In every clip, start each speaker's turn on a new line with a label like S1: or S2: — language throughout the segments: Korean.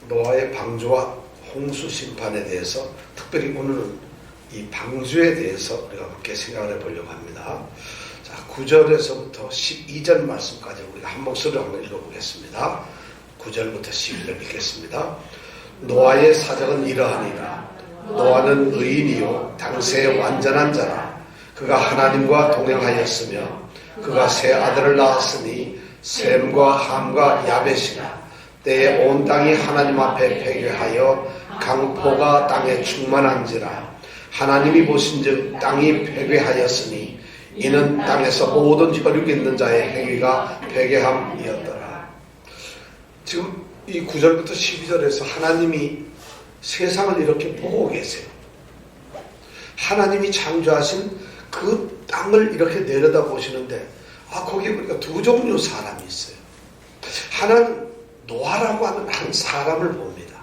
S1: 노아의 방주와 홍수 심판에 대해서, 특별히 오늘은 이 방주에 대해서 우리가 함께 생각을 해보려고 합니다. 자, 9절에서부터 12절 말씀까지 우리가 한 목소리로 한번 읽어보겠습니다. 9절부터 12절 읽겠습니다. 노아의 사적은 이러하니라. 노아는 의인이요 당세의 완전한 자라. 그가 하나님과 동행하였으며 그가 세 아들을 낳았으니 셈과 함과 야벳이라. 때에 온 땅이 하나님 앞에 패괴하여 강포가 땅에 충만한지라. 하나님이 보신즉 땅이 패괴하였으니 이는 땅에서 모든 혈육 있는 자의 행위가 패괴함이었더라. 지금 이 9절부터 12절에서 하나님이 세상을 이렇게 보고 계세요. 하나님이 창조하신 그 땅을 이렇게 내려다 보시는데, 거기에 우리가 두 종류 사람이 있어요. 하나는 노아라고 하는 한 사람을 봅니다.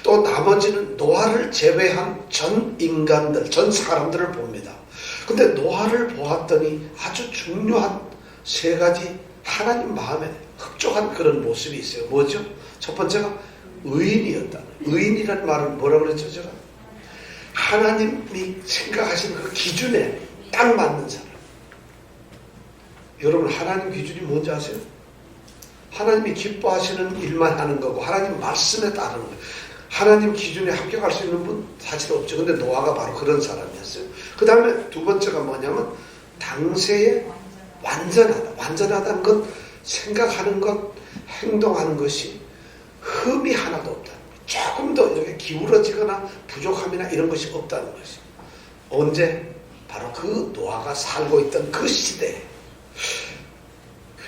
S1: 또 나머지는 노아를 제외한 전 인간들, 전 사람들을 봅니다. 근데 노아를 보았더니 아주 중요한 세 가지 하나님 마음에 흡족한 그런 모습이 있어요. 뭐죠? 첫 번째가 의인이었다. 의인이라는 말은 뭐라고 그랬죠? 제가 하나님이 생각하시는 그 기준에 딱 맞는 사람. 여러분, 하나님 기준이 뭔지 아세요? 하나님이 기뻐하시는 일만 하는 거고 하나님 말씀에 따르는 거예요. 하나님 기준에 합격할 수 있는 분 사실 없죠. 근데 노아가 바로 그런 사람이었어요. 그 다음에 두 번째가 뭐냐면 당세에 완전하다. 완전하다는 건 생각하는 것, 행동하는 것이 흠이 하나도 없다. 조금 더 이렇게 기울어지거나 부족함이나 이런 것이 없다는 것이. 언제? 바로 그 노아가 살고 있던 그 시대에.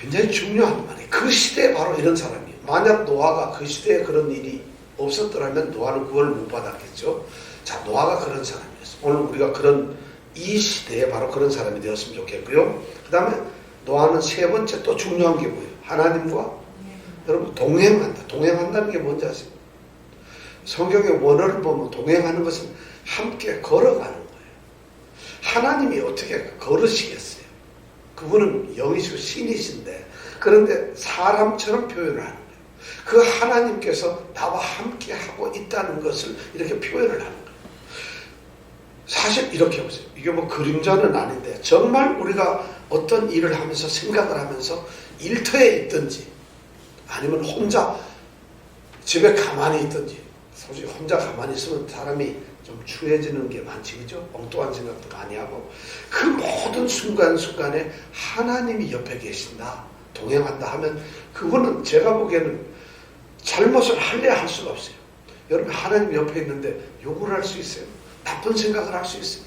S1: 굉장히 중요한 말이에요. 그 시대에 바로 이런 사람이에요. 만약 노아가 그 시대에 그런 일이 없었더라면 노아는 구원을 못 받았겠죠. 자, 노아가 그런 사람이었어요. 오늘 우리가 그런 이 시대에 바로 그런 사람이 되었으면 좋겠고요. 그 다음에 노아는 세 번째 또 중요한 게 뭐예요? 하나님과 여러분 동행한다. 동행한다는 게 뭔지 아세요? 성경의 원어를 보면 동행하는 것은 함께 걸어가는 거예요. 하나님이 어떻게 걸으시겠어요? 그분은 영이시고 신이신데, 그런데 사람처럼 표현을 하는 거예요. 그 하나님께서 나와 함께 하고 있다는 것을 이렇게 표현을 하는 거예요. 사실 이렇게 보세요. 이게 뭐 그림자는 아닌데, 정말 우리가 어떤 일을 하면서 생각을 하면서 일터에 있든지 아니면 혼자 집에 가만히 있든지, 솔직히 혼자 가만히 있으면 사람이 좀 추해지는 게 많지, 그죠? 엉뚱한 생각도 많이 하고, 그 모든 순간순간에 하나님이 옆에 계신다, 동행한다 하면 그분은 제가 보기에는 잘못을 할래야 할 수가 없어요. 여러분, 하나님 옆에 있는데 욕을 할 수 있어요? 나쁜 생각을 할 수 있어요?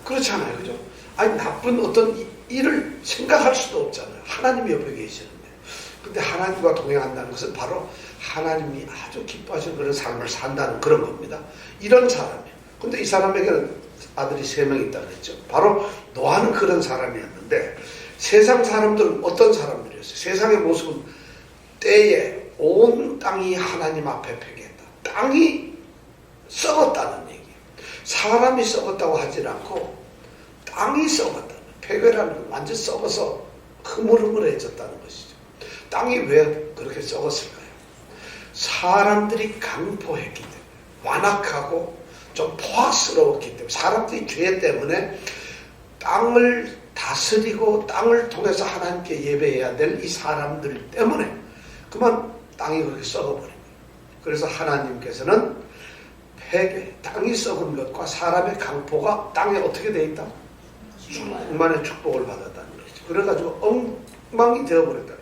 S1: 그렇잖아요, 그죠? 아니, 나쁜 어떤 일을 생각할 수도 없잖아요. 하나님이 옆에 계시는데. 근데 하나님과 동행한다는 것은 바로 하나님이 아주 기뻐하시는 그런 삶을 산다는 그런 겁니다. 이런 사람이에요. 근데 이 사람에게는 아들이 3명 있다고 했죠. 바로 노아는 그런 사람이었는데, 세상 사람들은 어떤 사람들이었어요? 세상의 모습은 때에 온 땅이 하나님 앞에 패괴했다. 땅이 썩었다는 얘기예요. 사람이 썩었다고 하지 않고 땅이 썩었다. 패괴라는 건 완전 썩어서 흐물흐물해졌다는 것이죠. 땅이 왜 그렇게 썩었을까요? 사람들이 강포했기 때문에, 완악하고 좀 포악스러웠기 때문에, 사람들이 죄 때문에 땅을 다스리고 땅을 통해서 하나님께 예배해야 될 이 사람들 때문에 그만 땅이 그렇게 썩어버린 거예요. 그래서 하나님께서는 패괴, 땅이 썩은 것과 사람의 강포가 땅에 어떻게 돼 있다? 충만의 축복을 받았다는 거죠. 그래가지고 엉망이 되어버렸다는 거예요.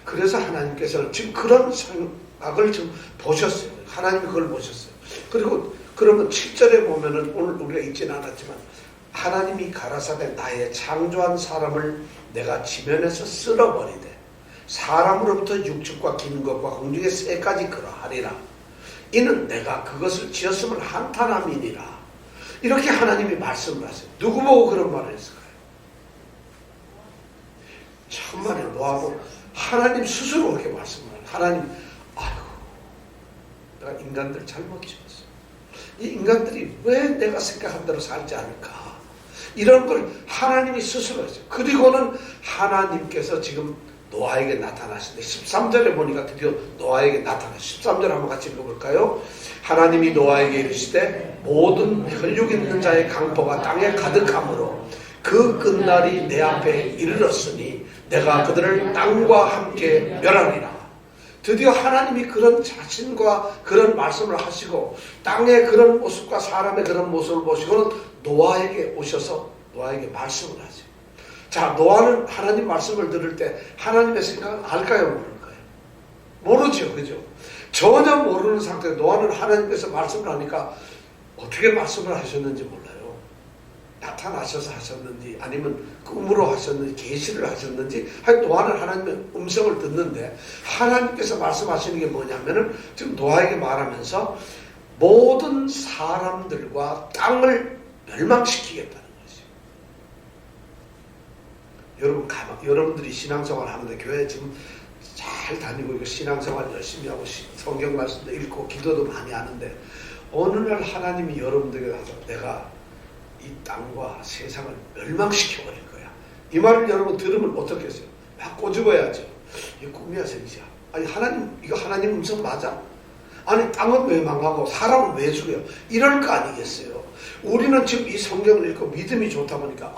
S1: 그래서 하나님께서는 지금 그런 생각을 지금 보셨어요. 하나님이 그걸 보셨어요. 그리고 그러면 7절에 보면은 오늘 우리가 읽지는 않았지만, 하나님이 가라사대 나의 창조한 사람을 내가 지면에서 쓸어버리되 사람으로부터 육축과 긴 것과 공중의 새까지 그러하리라. 이는 내가 그것을 지었음을 한탄함이니라. 이렇게 하나님이 말씀을 하세요. 누구 보고 그런 말을 했을까요? 참말이에요. 노하고 하나님 스스로 그렇게 말씀을 해요. 하나님, 아이고, 내가 인간들 잘못 지었어. 이 인간들이 왜 내가 생각한 대로 살지 않을까? 이런 걸 하나님이 스스로 했어요. 그리고는 하나님께서 지금 노아에게 나타나시는데 13절에 보니까 드디어 노아에게 나타나셨어요. 13절 한번 같이 읽어볼까요? 하나님이 노아에게 이르시되 모든 혈육 있는 자의 강포가 땅에 가득하므로 그 끝날이 내 앞에 이르렀으니 내가 그들을 땅과 함께 멸하리라. 드디어 하나님이 그런 자신과 그런 말씀을 하시고 땅의 그런 모습과 사람의 그런 모습을 보시고는 노아에게 오셔서 노아에게 말씀을 하세요. 자, 노아는 하나님 말씀을 들을 때 하나님의 생각을 알까요? 모를까요? 모르죠. 그죠? 전혀 모르는 상태에 노아는 하나님께서 말씀을 하니까 어떻게 말씀을 하셨는지 몰라요. 나타나셔서 하셨는지 아니면 꿈으로 하셨는지 계시를 하셨는지 노아는 하나님의 음성을 듣는데 하나님께서 말씀하시는 게 뭐냐면은 지금 노아에게 말하면서 모든 사람들과 땅을 멸망시키겠다는 거죠. 여러분, 여러분들이 신앙생활 하는데 교회 지금 잘 다니고 이거 신앙생활 열심히 하고 성경 말씀도 읽고 기도도 많이 하는데 어느 날 하나님이 여러분들에게 가서 내가 이 땅과 세상을 멸망시켜버릴 거야. 이 말을 여러분 들으면 어떻겠어요? 막 꼬집어야죠. 이게 꿈이야 생시야. 아니 하나님 이거 하나님 음성 맞아? 아니 땅은 왜 망하고 사람은 왜 죽어요? 이럴 거 아니겠어요? 우리는 지금 이 성경을 읽고 믿음이 좋다 보니까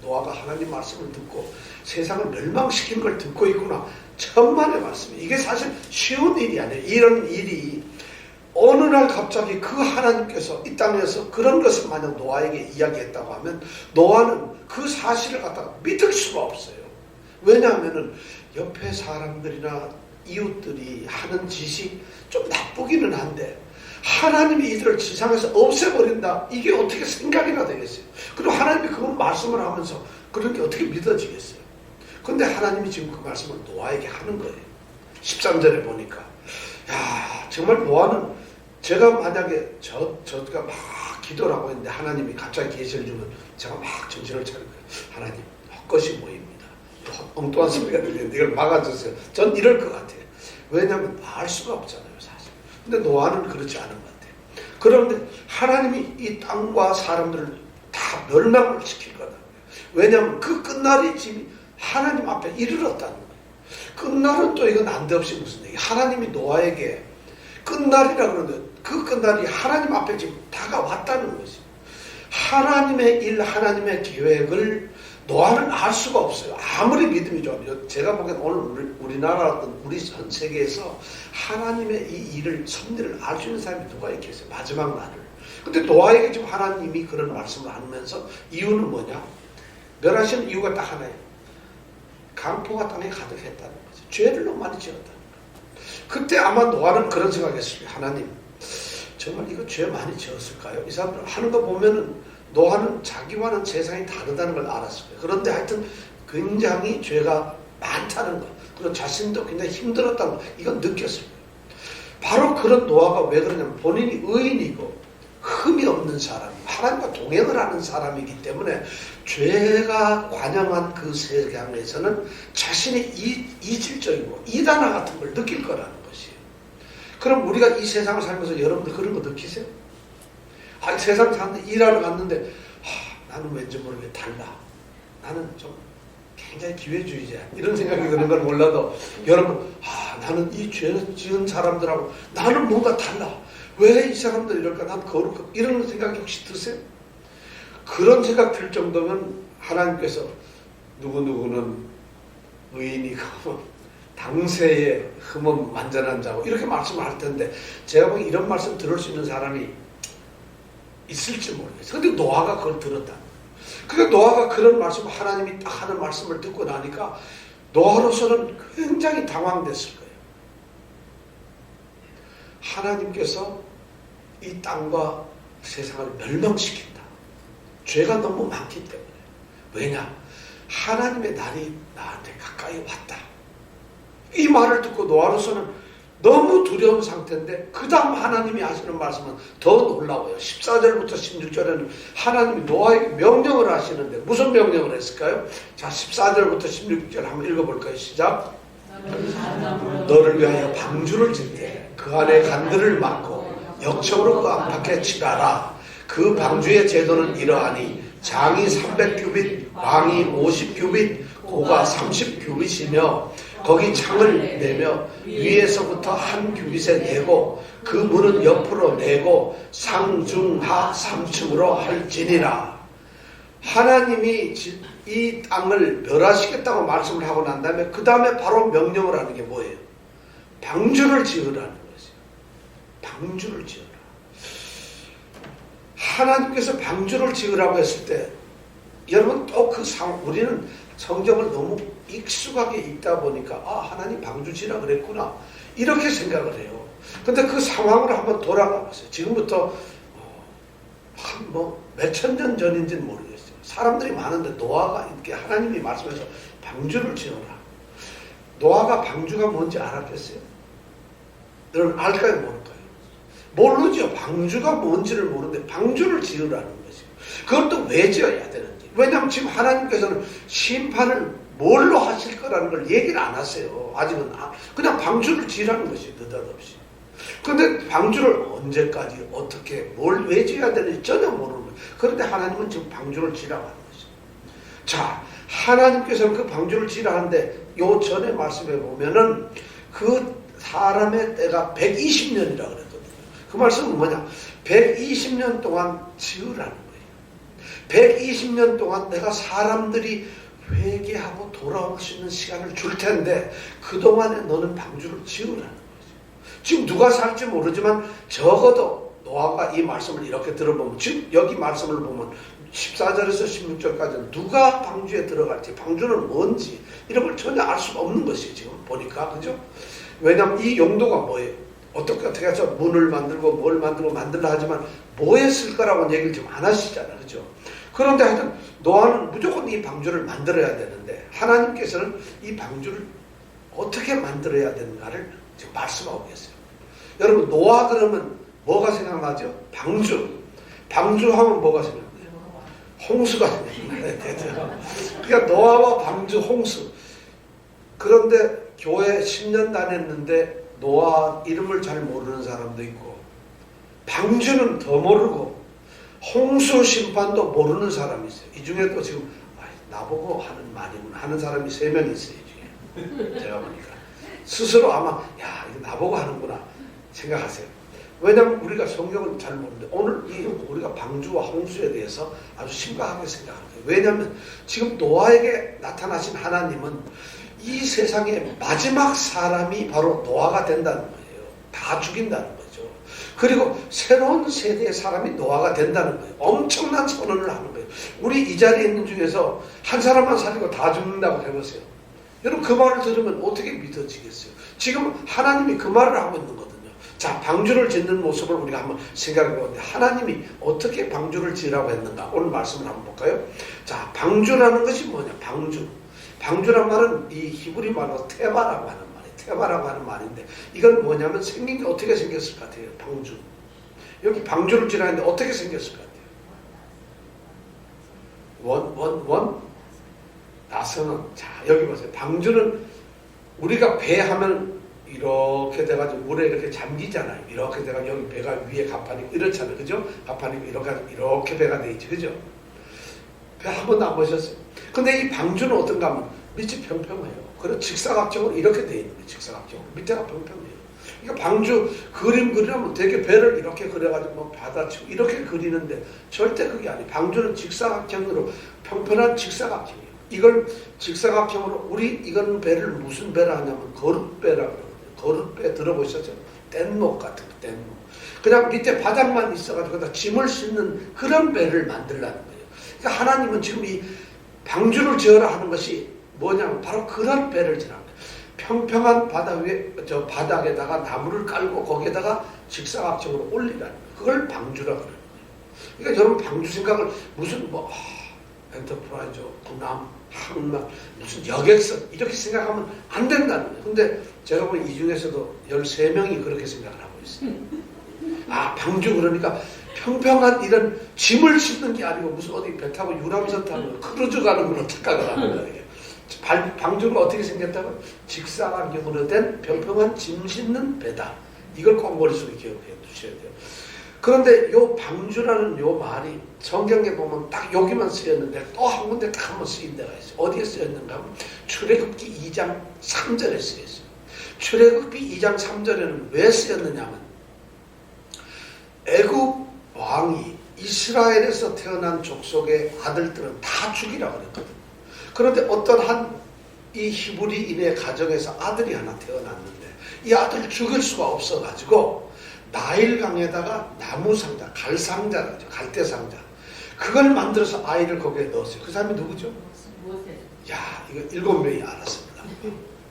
S1: 노아가 하나님 말씀을 듣고 세상을 멸망시키는 걸 듣고 있구나. 천만의 말씀이 이게 사실 쉬운 일이 아니에요. 이런 일이 어느 날 갑자기 그 하나님께서 이 땅에서 그런 것을 만약 노아에게 이야기했다고 하면 노아는 그 사실을 갖다가 믿을 수가 없어요. 왜냐하면 옆에 사람들이나 이웃들이 하는 짓이 좀 나쁘기는 한데 하나님이 이들을 지상에서 없애버린다. 이게 어떻게 생각이나 되겠어요. 그리고 하나님이 그건 말씀을 하면서 그런 게 어떻게 믿어지겠어요. 근데 하나님이 지금 그 말씀을 노아에게 하는 거예요. 13절에 보니까 야 정말 노아는 제가 만약에 저가 막 기도를 하고 있는데 하나님이 갑자기 계시를 주면 제가 막 정신을 차릴 거예요. 하나님 헛것이 모입니다. 엉뚱한 소리가 들리는데 이걸 막아주세요. 전 이럴 것 같아요. 왜냐하면 알 수가 없잖아요 사실. 근데 노아는 그렇지 않은 것 같아요. 그런데 하나님이 이 땅과 사람들을 다 멸망을 시킬 거다. 왜냐하면 그 끝날이 지금 하나님 앞에 이르렀다는 거예요. 끝날은 또 이건 난데없이 무슨 얘기. 하나님이 노아에게 끝날이라 그러는데 그 끝날이 하나님 앞에 지금 다가왔다는 거지. 하나님의 일, 하나님의 계획을 노아는 알 수가 없어요. 아무리 믿음이 좋아요. 제가 보기엔 오늘 우리나라 우리 전 세계에서 하나님의 이 일을 섭리를 알 수 있는 사람이 누가 있겠어요. 마지막 날을. 근데 노아에게 지금 하나님이 그런 말씀을 하면서 이유는 뭐냐? 멸하시는 이유가 딱 하나예요. 강포가 땅에 가득했다는 거죠. 죄를 너무 많이 지었다는 거예요. 그때 아마 노아는 그런 생각했어요. 하나님 정말 이거 죄 많이 지었을까요? 이 사람들 하는 거 보면은 노아는 자기와는 세상이 다르다는 걸 알았을 거예요. 그런데 하여튼 굉장히 죄가 많다는 거, 그리고 자신도 굉장히 힘들었다는 거, 이건 느꼈을 거예요. 바로 그런 노아가 왜 그러냐면 본인이 의인이고 흠이 없는 사람, 하나님과 동행을 하는 사람이기 때문에 죄가 관영한 그 세상에서는 자신이 이질적이고 이단화 같은 걸 느낄 거라는 것이에요. 그럼 우리가 이 세상을 살면서 여러분들 그런 거 느끼세요? 세상 사는데 일하러 갔는데 나는 왠지 모르게 달라. 나는 좀 굉장히 기회주의자. 이런 생각이 드는 건 몰라도 여러분 나는 이 죄 지은 사람들하고 나는 뭔가 달라. 왜 이 사람들 이럴까? 난 거룩하고 이런 생각이 혹시 드세요? 그런 생각 들 정도면 하나님께서 누구누구는 의인이고 당세의 흠은 완전한 자고 이렇게 말씀을 할 텐데 제가 보기 이런 말씀 들을 수 있는 사람이 있을지 모르겠어요. 근데 노아가 그걸 들었다. 그러니까 노아가 그런 말씀, 하나님이 딱 하는 말씀을 듣고 나니까 노아로서는 굉장히 당황됐을 거예요. 하나님께서 이 땅과 세상을 멸망시킨다. 죄가 너무 많기 때문에. 왜냐? 하나님의 날이 나한테 가까이 왔다. 이 말을 듣고 노아로서는 너무 두려운 상태인데 그 다음 하나님이 하시는 말씀은 더 놀라워요. 14절부터 16절에는 하나님이 노아에게 명령을 하시는데 무슨 명령을 했을까요? 자, 14절부터 16절 한번 읽어볼까요? 시작. 너를 위하여 방주를 짓되 그 안에 간들을 막고 역청으로 그 안팎에 칠하라. 그 방주의 제도는 이러하니 장이 300규빗, 광이 50규빗, 고가 30규빗이며 거기 창을 내며 위에서부터 한 규빗에 내고 그 문은 옆으로 내고 상중하 3층으로 할지니라. 하나님이 이 땅을 멸하시겠다고 말씀을 하고 난 다음에 그 다음에 바로 명령을 하는 게 뭐예요? 방주를 지으라는 거죠. 방주를 지으라. 하나님께서 방주를 지으라고 했을 때 여러분 또 그 상황, 우리는 성경을 너무 익숙하게 읽다 보니까 하나님 방주 지으라 그랬구나 이렇게 생각을 해요. 근데 그 상황으로 한번 돌아가 보세요. 지금부터 몇천 년 전인지는 모르겠어요. 사람들이 많은데 노아가 이렇게 하나님이 말씀해서 방주를 지어라. 노아가 방주가 뭔지 알았겠어요? 여러분 알까요 모를까요? 모르죠. 방주가 뭔지를 모르는데 방주를 지으라는 거죠. 그것도 왜 지어야 되는지. 왜냐하면 지금 하나님께서는 심판을 뭘로 하실 거라는 걸 얘기를 안 하세요. 아직은 그냥 방주를 지으라는 것이 느닷없이. 그런데 방주를 언제까지 어떻게 왜 지어야 되는지 전혀 모르는 거예요. 그런데 하나님은 지금 방주를 지으라고 하는 거죠. 자, 하나님께서는 그 방주를 지으라 하는데 요 전에 말씀해 보면은 그 사람의 때가 120년이라 그랬거든요. 그 말씀은 뭐냐? 120년 동안 지으라는 거예요. 120년 동안 내가 사람들이 회개하고 돌아올 수 있는 시간을 줄 텐데 그동안에 너는 방주를 지으라는 거죠. 지금 누가 살지 모르지만 적어도 노아가 이 말씀을 이렇게 들어보면 지금 여기 말씀을 보면 14절에서 16절까지는 누가 방주에 들어갈지 방주는 뭔지 이런 걸 전혀 알 수가 없는 것이에요. 지금 보니까 그죠? 왜냐하면 이 용도가 뭐예요? 어떻게 해서 문을 만들고 뭘 만들고 만들라 하지만 뭐에 쓸 거라고는 얘기를 지금 안 하시잖아요. 그죠? 그런데 하여튼 노아는 무조건 이 방주를 만들어야 되는데 하나님께서는 이 방주를 어떻게 만들어야 되는가를 지금 말씀하고 계세요. 여러분 노아 그러면 뭐가 생각나죠? 방주. 방주하면 뭐가 생각나요? 홍수가 생각나요. 그러니까 노아와 방주, 홍수. 그런데 교회 10년 다녔는데 노아 이름을 잘 모르는 사람도 있고 방주는 더 모르고 홍수 심판도 모르는 사람이 있어요. 이 중에 또 지금 나보고 하는 말이구나 하는 사람이 3명 있어요. 이 중에. 제가 보니까 스스로 아마 이거 나보고 하는구나 생각하세요. 왜냐하면 우리가 성경을 잘 모르는데 오늘 우리가 방주와 홍수에 대해서 아주 심각하게 생각하는 거예요. 왜냐하면 지금 노아에게 나타나신 하나님은 이 세상의 마지막 사람이 바로 노아가 된다는 거예요. 다 죽인다는 거죠. 그리고 새로운 세대의 사람이 노아가 된다는 거예요. 엄청난 선언을 하는 거예요. 우리 이 자리에 있는 중에서 한 사람만 살리고 다 죽는다고 해보세요. 여러분 그 말을 들으면 어떻게 믿어지겠어요? 지금 하나님이 그 말을 하고 있는 거거든요. 자, 방주를 짓는 모습을 우리가 한번 생각해 보는데 하나님이 어떻게 방주를 지으라고 했는가? 오늘 말씀을 한번 볼까요? 자, 방주라는 것이 뭐냐? 방주. 방주란 말은 이 히브리 말로 테바라고 하는 말이에요. 테바라고 하는 말인데 이건 뭐냐면 생긴 게 어떻게 생겼을 것 같아요? 방주. 여기 방주를 지어야 하는데 어떻게 생겼을 것 같아요? 원? 나서는. 자, 여기 보세요. 방주는 우리가 배 하면 이렇게 돼가지고 물에 이렇게 잠기잖아요. 이렇게 돼가지고 여기 배가 위에 가판이고 이렇잖아요. 그죠? 가판이고 이렇게 배가 돼 있지. 그죠? 배 한 번도 안 보셨어요? 근데 이 방주는 어떤가 하면 밑이 평평해요. 그래서 직사각형으로 이렇게 돼 있는 거예요. 직사각형으로. 밑에가 평평해요. 그러니까 방주 그림 그리려면 되게 배를 이렇게 그려가지고 뭐 받아치고 이렇게 그리는데 절대 그게 아니에요. 방주는 직사각형으로 평평한 직사각형이에요. 이걸 직사각형으로 이건 배를 무슨 배라 하냐면 거룻배라고 그러거든요. 거룻배 들어보셨죠? 뗏목 같은 거, 뗏목. 그냥 밑에 바닥만 있어가지고 다 짐을 싣는 그런 배를 만들라는 거예요. 그러니까 하나님은 지금 이 방주를 지어라 하는 것이 뭐냐면 바로 그런 배를 지으라는 거예요. 평평한 바닥 위에 바닥에다가 나무를 깔고 거기에다가 직사각형으로 올리라는 거예요. 그걸 방주라고 그러는 거예요. 그러니까 여러분 방주 생각을 무슨 엔터프라이즈, 군함, 항만, 무슨 여객선 이렇게 생각하면 안 된다는 거예요. 근데 제가 보면 이 중에서도 13명이 그렇게 생각을 하고 있어요. 방주 그러니까 평평한 이런 짐을 싣는 게 아니고 무슨 어디 배 타고 유람선 타고 크루즈 가는 걸로 착각을 하는 거예요. 방주가 어떻게 생겼다면 직사각형으로 된 평평한 짐 싣는 배다. 이걸 꼭 머릿속에 기억해 두셔야 돼요. 그런데 요 방주라는 요 말이 성경에 보면 딱 여기만 쓰였는데 또 한 군데 딱 한 번 쓰인 데가 있어요. 어디에 쓰였는가 하면 출애굽기 2장 3절에 쓰였어요. 출애굽기 2장 3절에는 왜 쓰였느냐 하면 애굽 왕이 이스라엘에서 태어난 족속의 아들들은 다 죽이라고 그랬거든요. 그런데 어떤 한 이 히브리인의 가정에서 아들이 하나 태어났는데 이 아들을 죽일 수가 없어가지고 나일강에다가 나무 상자, 갈상자라죠. 갈대 상자. 그걸 만들어서 아이를 거기에 넣었어요. 그 사람이 누구죠? 야, 이거 7명이 알았습니다.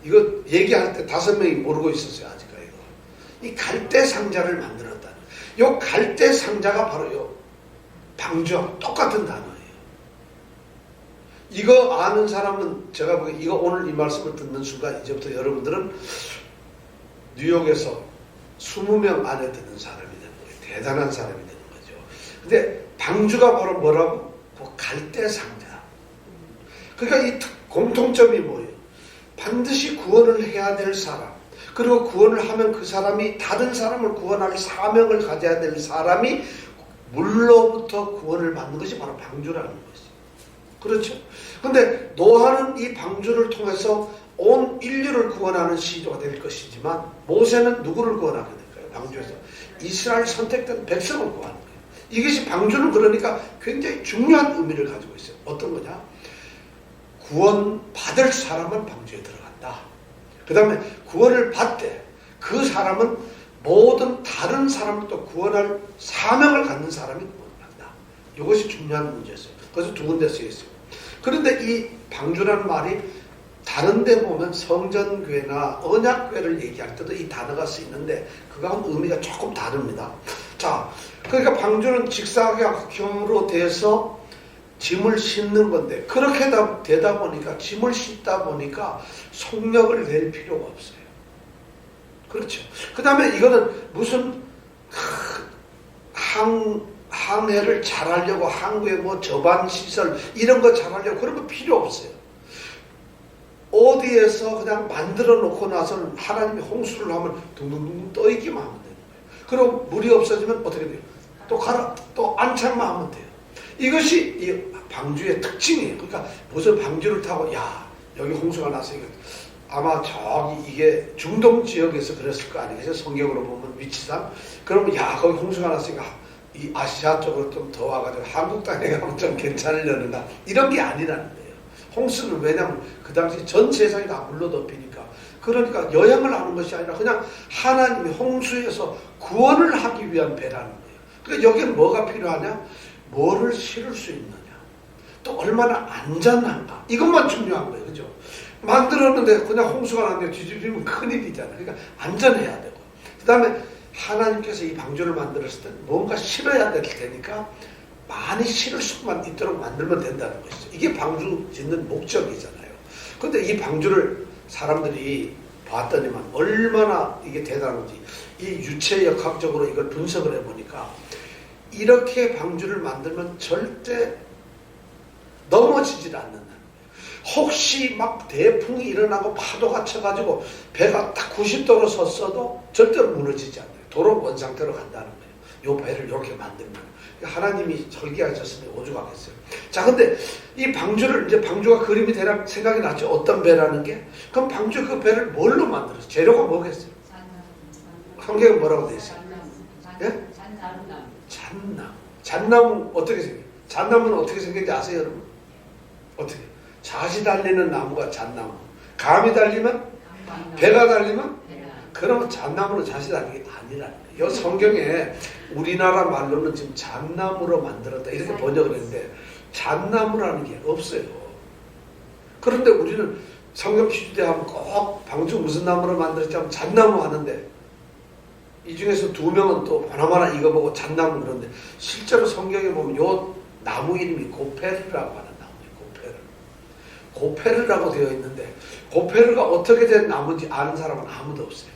S1: 이거 얘기할 때 5명이 모르고 있었어요. 아직까지. 이 갈대 상자를 만들었다는. 요 갈대 상자가 바로 요 방주하고 똑같은 단어예요. 이거 아는 사람은 제가 보기에 이거 오늘 이 말씀을 듣는 순간 이제부터 여러분들은 뉴욕에서 20명 안에 드는 사람이 되는 거예요. 대단한 사람이 되는 거죠. 근데 방주가 바로 뭐라고? 그 갈대 상자. 그러니까 이 공통점이 뭐예요? 반드시 구원을 해야 될 사람, 그리고 구원을 하면 그 사람이 다른 사람을 구원할 사명을 가져야 될 사람이 물로부터 구원을 받는 것이 바로 방주라는 것이죠. 그렇죠? 근데 노아는 이 방주를 통해서 온 인류를 구원하는 시조가 될 것이지만 모세는 누구를 구원하게 될까요? 방주에서 이스라엘 선택된 백성을 구하는 거예요. 이것이 방주는 그러니까 굉장히 중요한 의미를 가지고 있어요. 어떤 거냐? 구원받을 사람은 방주에 들어간다. 그 다음에 구원을 받되 그 사람은 모든 다른 사람을 또 구원할 사명을 갖는 사람이 구원한다. 이것이 중요한 문제였어요. 그래서 두 군데 쓰여있어요. 그런데 이 방주라는 말이 다른 데 보면 성전교회나 언약교회를 얘기할 때도 이 단어가 쓰이는데 그거하고 의미가 조금 다릅니다. 자, 그러니까 방주는 직사각형으로 돼서 짐을 싣는 건데 그렇게 되다 보니까 짐을 싣다 보니까 속력을 낼 필요가 없어요. 그렇죠. 그 다음에 이거는 무슨 항해를 잘하려고 항구에 뭐 저반시설 이런 거 잘하려고 그런 거 필요 없어요. 어디에서 그냥 만들어 놓고 나서는 하나님이 홍수를 하면 둥둥둥 떠있기만 하면 되는 거예요. 그럼 물이 없어지면 어떻게 돼요? 또 가라, 또 안착만 하면 돼요. 이것이 이 방주의 특징이에요. 그러니까 무슨 방주를 타고 야 여기 홍수가 났으니까 아마 저기 이게 중동 지역에서 그랬을 거 아니겠어요? 성경으로 보면 위치상. 그러면 야 거기 홍수가 났으니까 이 아시아 쪽으로 좀 더 와가지고 한국 땅에 가면 좀 괜찮으려는가 이런 게 아니라는 거예요. 홍수는 왜냐하면 그 당시 전 세상이 다 물로 덮이니까 그러니까 여행을 하는 것이 아니라 그냥 하나님이 홍수에서 구원을 하기 위한 배라는 거예요. 그러니까 여기는 뭐가 필요하냐? 뭐를 실을 수 있느냐, 또 얼마나 안전한가, 이것만 중요한 거예요. 그죠? 만들었는데 그냥 홍수가 났는데 뒤집히면 큰일이잖아요. 그러니까 안전해야 되고, 그 다음에 하나님께서 이 방주를 만들었을 때 뭔가 실어야 될 테니까 많이 실을 수만 있도록 만들면 된다는 것이죠. 이게 방주 짓는 목적이잖아요. 그런데 이 방주를 사람들이 봤더니만 얼마나 이게 대단한지, 이 유체역학적으로 이걸 분석을 해보니까 이렇게 방주를 만들면 절대 넘어지질 않는다는 거예요. 혹시 막 대풍이 일어나고 파도가 쳐가지고 배가 딱 90도로 섰어도 절대로 무너지지 않아요. 도로 원상태로 간다는 거예요. 이 배를 이렇게 만들면 하나님이 설계하셨으니 오죽하겠어요. 자, 근데 이 방주를 이제 방주가 그림이 대략 생각이 났죠. 어떤 배라는 게. 그럼 방주 그 배를 뭘로 만들었어요? 재료가 뭐겠어요? 성경은 뭐라고 되어 있어요? 예? 잣나무. 잣나무 어떻게 생겨요? 잣나무는 어떻게 생긴지 아세요, 여러분? 어떻게? 잣이 달리는 나무가 잣나무. 감이 달리면? 배가 달리면? 그러면 잣나무는 잣이 달리는 게 아니라는 거예요. 이 성경에 우리나라 말로는 지금 잣나무로 만들었다 이렇게 번역을 했는데 잣나무라는 게 없어요. 그런데 우리는 성경 퀴즈대 하면 꼭 방주 무슨 나무로 만들었지 하면 잣나무 하는데 이 중에서 2명은 또 보나마나 이거 보고 잣나무 그러는데 실제로 성경에 보면 요 나무 이름이 고페르라고 하는 나무예요. 고페르라고 되어 있는데 고페르가 어떻게 된 나무인지 아는 사람은 아무도 없어요.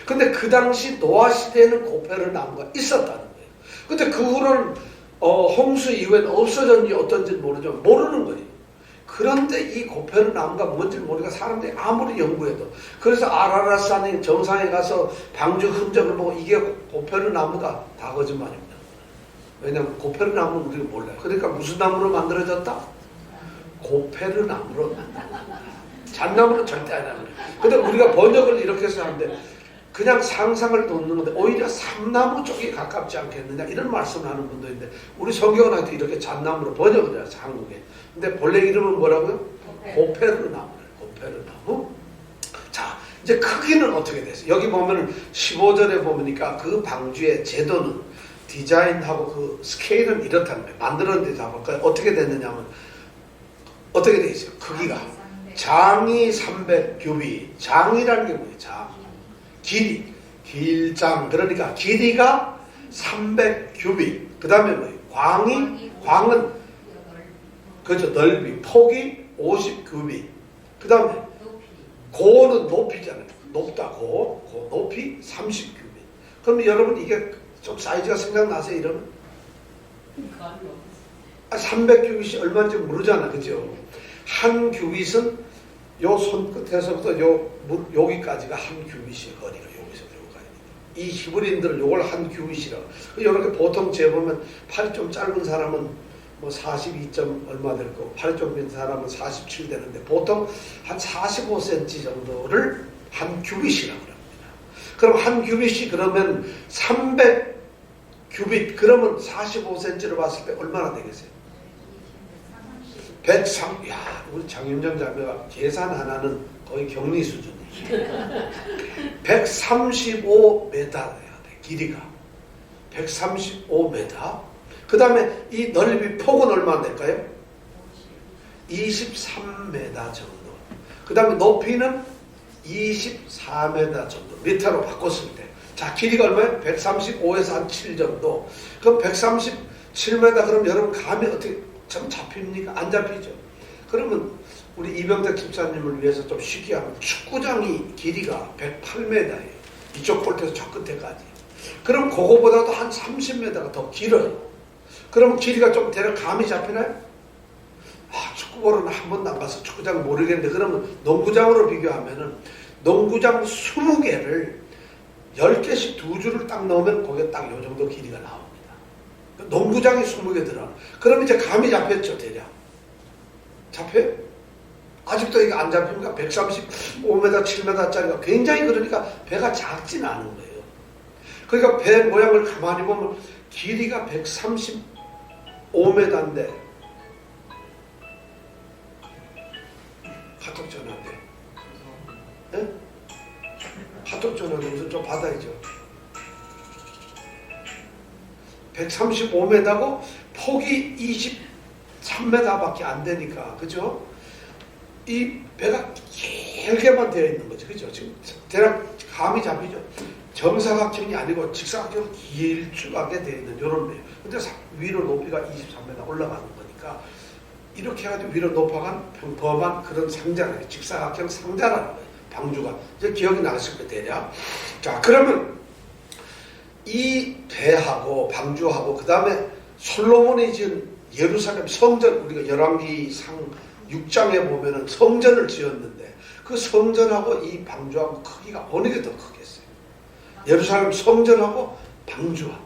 S1: 근데 그 당시 노아 시대에는 고페르 나무가 있었다는 거예요. 근데 그 후로는 홍수 이후에는 없어졌는지 어떤지 모르지만 모르는 거예요. 그런데 이 고페르나무가 뭔지 모르니까 사람들이 아무리 연구해도, 그래서 아라라산 정상에 가서 방주 흔적을 보고 이게 고페르나무다, 다 거짓말입니다. 왜냐하면 고페르나무는 우리가 몰라요. 그러니까 무슨 나무로 만들어졌다? 고페르나무로 만들어졌다. 잣나무는 절대 아니야. 근데 우리가 번역을 이렇게 해서 하는데 그냥 상상을 돕는 건데 오히려 삼나무 쪽이 가깝지 않겠느냐 이런 말씀을 하는 분도 있는데, 우리 성경은 하여튼 이렇게 잣나무로 번역을 해서 한국에. 근데 본래 이름은 뭐라고요? 고페르나무예요. 고페르나무. 자, 이제 크기는 어떻게 됐어요? 여기 보면은 15절에 보니까 그 방주의 제도는, 디자인하고 그 스케일은 이렇다는 거예요. 만들었는데 잡을까요? 어떻게 됐느냐면 어떻게 돼 있어요? 크기가 장이 300규빗. 장이라는 게 뭐예요? 장. 길이. 길장. 그러니까 길이가 300규빗. 그 다음에 뭐예요? 광은 그렇죠. 넓이. 폭이 50규빗. 그 다음에 고는 높이잖아요. 높다. 고. 높이 30규빗. 그럼 여러분 이게 좀 사이즈가 생각나세요? 이러면? 300규빗이 얼마인지 모르잖아. 그죠? 한 규빗은 요 손끝에서부터 여기까지가 한 규빗이에요. 거리가 여기서부터 여기까지. 이 히브리인들은 요걸 한 규빗이라고. 이렇게 보통 재보면 팔이 좀 짧은 사람은 뭐 42점 얼마 될 거고, 팔이 좀 긴 사람은 47 되는데 보통 한 45cm 정도를 한 규빗이라고 합니다. 그럼 한 규빗이 그러면 300규빗, 그러면 45cm로 봤을 때 얼마나 되겠어요? 103, 야, 우리 장윤정 자매가 계산 하나는 거의 격리 수준이에요. 135m 돼야 돼, 길이가. 135m. 그 다음에 이 넓이, 폭은 얼마나 될까요? 23m 정도. 그 다음에 높이는 24m 정도. 미터로 바꿨을 때. 자, 길이가 얼마예요? 135에서 한 7 정도. 그럼 137m, 그럼 여러분 감이 어떻게 참 잡힙니까? 안 잡히죠. 그러면 우리 이병택 집사님을 위해서 좀 쉽게 하면 축구장이 길이가 108m예요. 이쪽 골대에서 저 끝에까지. 그럼 그거보다도 한 30m가 더 길어요. 그러면 길이가 좀 대략 감이 잡히나요? 축구 보러는 한 번도 안 가서 축구장 모르겠는데, 그러면 농구장으로 비교하면은 농구장 20개를 10개씩 두 줄을 딱 넣으면 거기에 딱 요 정도 길이가 나옵니다. 농구장이 20개 들어가. 그럼 이제 감이 잡혔죠, 대략. 잡혀요? 아직도 이게 안 잡힙니까? 135m, 7m짜리가 굉장히, 그러니까 배가 작진 않은 거예요. 그러니까 배 모양을 가만히 보면 길이가 135m인데, 카톡 전화인데, 네? 카톡 전화인데 무슨 좀 받아야죠. 135m고 폭이 23m밖에 안 되니까, 그죠? 이 배가 길게만 되어 있는 거죠. 그죠? 지금 대략 감이 잡히죠? 정사각형이 아니고 직사각형으로 길쭉하게 되어 있는 이런 배. 근데 위로 높이가 23m 올라가는 거니까 이렇게 해가지고 위로 높아간 평범한 그런 상자라는, 직사각형 상자라는 거예요. 방주가. 이제 기억이 나실 거예요, 대략. 자, 그러면 이 배하고 방주하고 그 다음에 솔로몬이 지은 예루살렘 성전, 우리가 열왕기상 6장에 보면은 성전을 지었는데 그 성전하고 이 방주하고 크기가 어느 게 더 크겠어요? 예루살렘 성전하고 방주하고.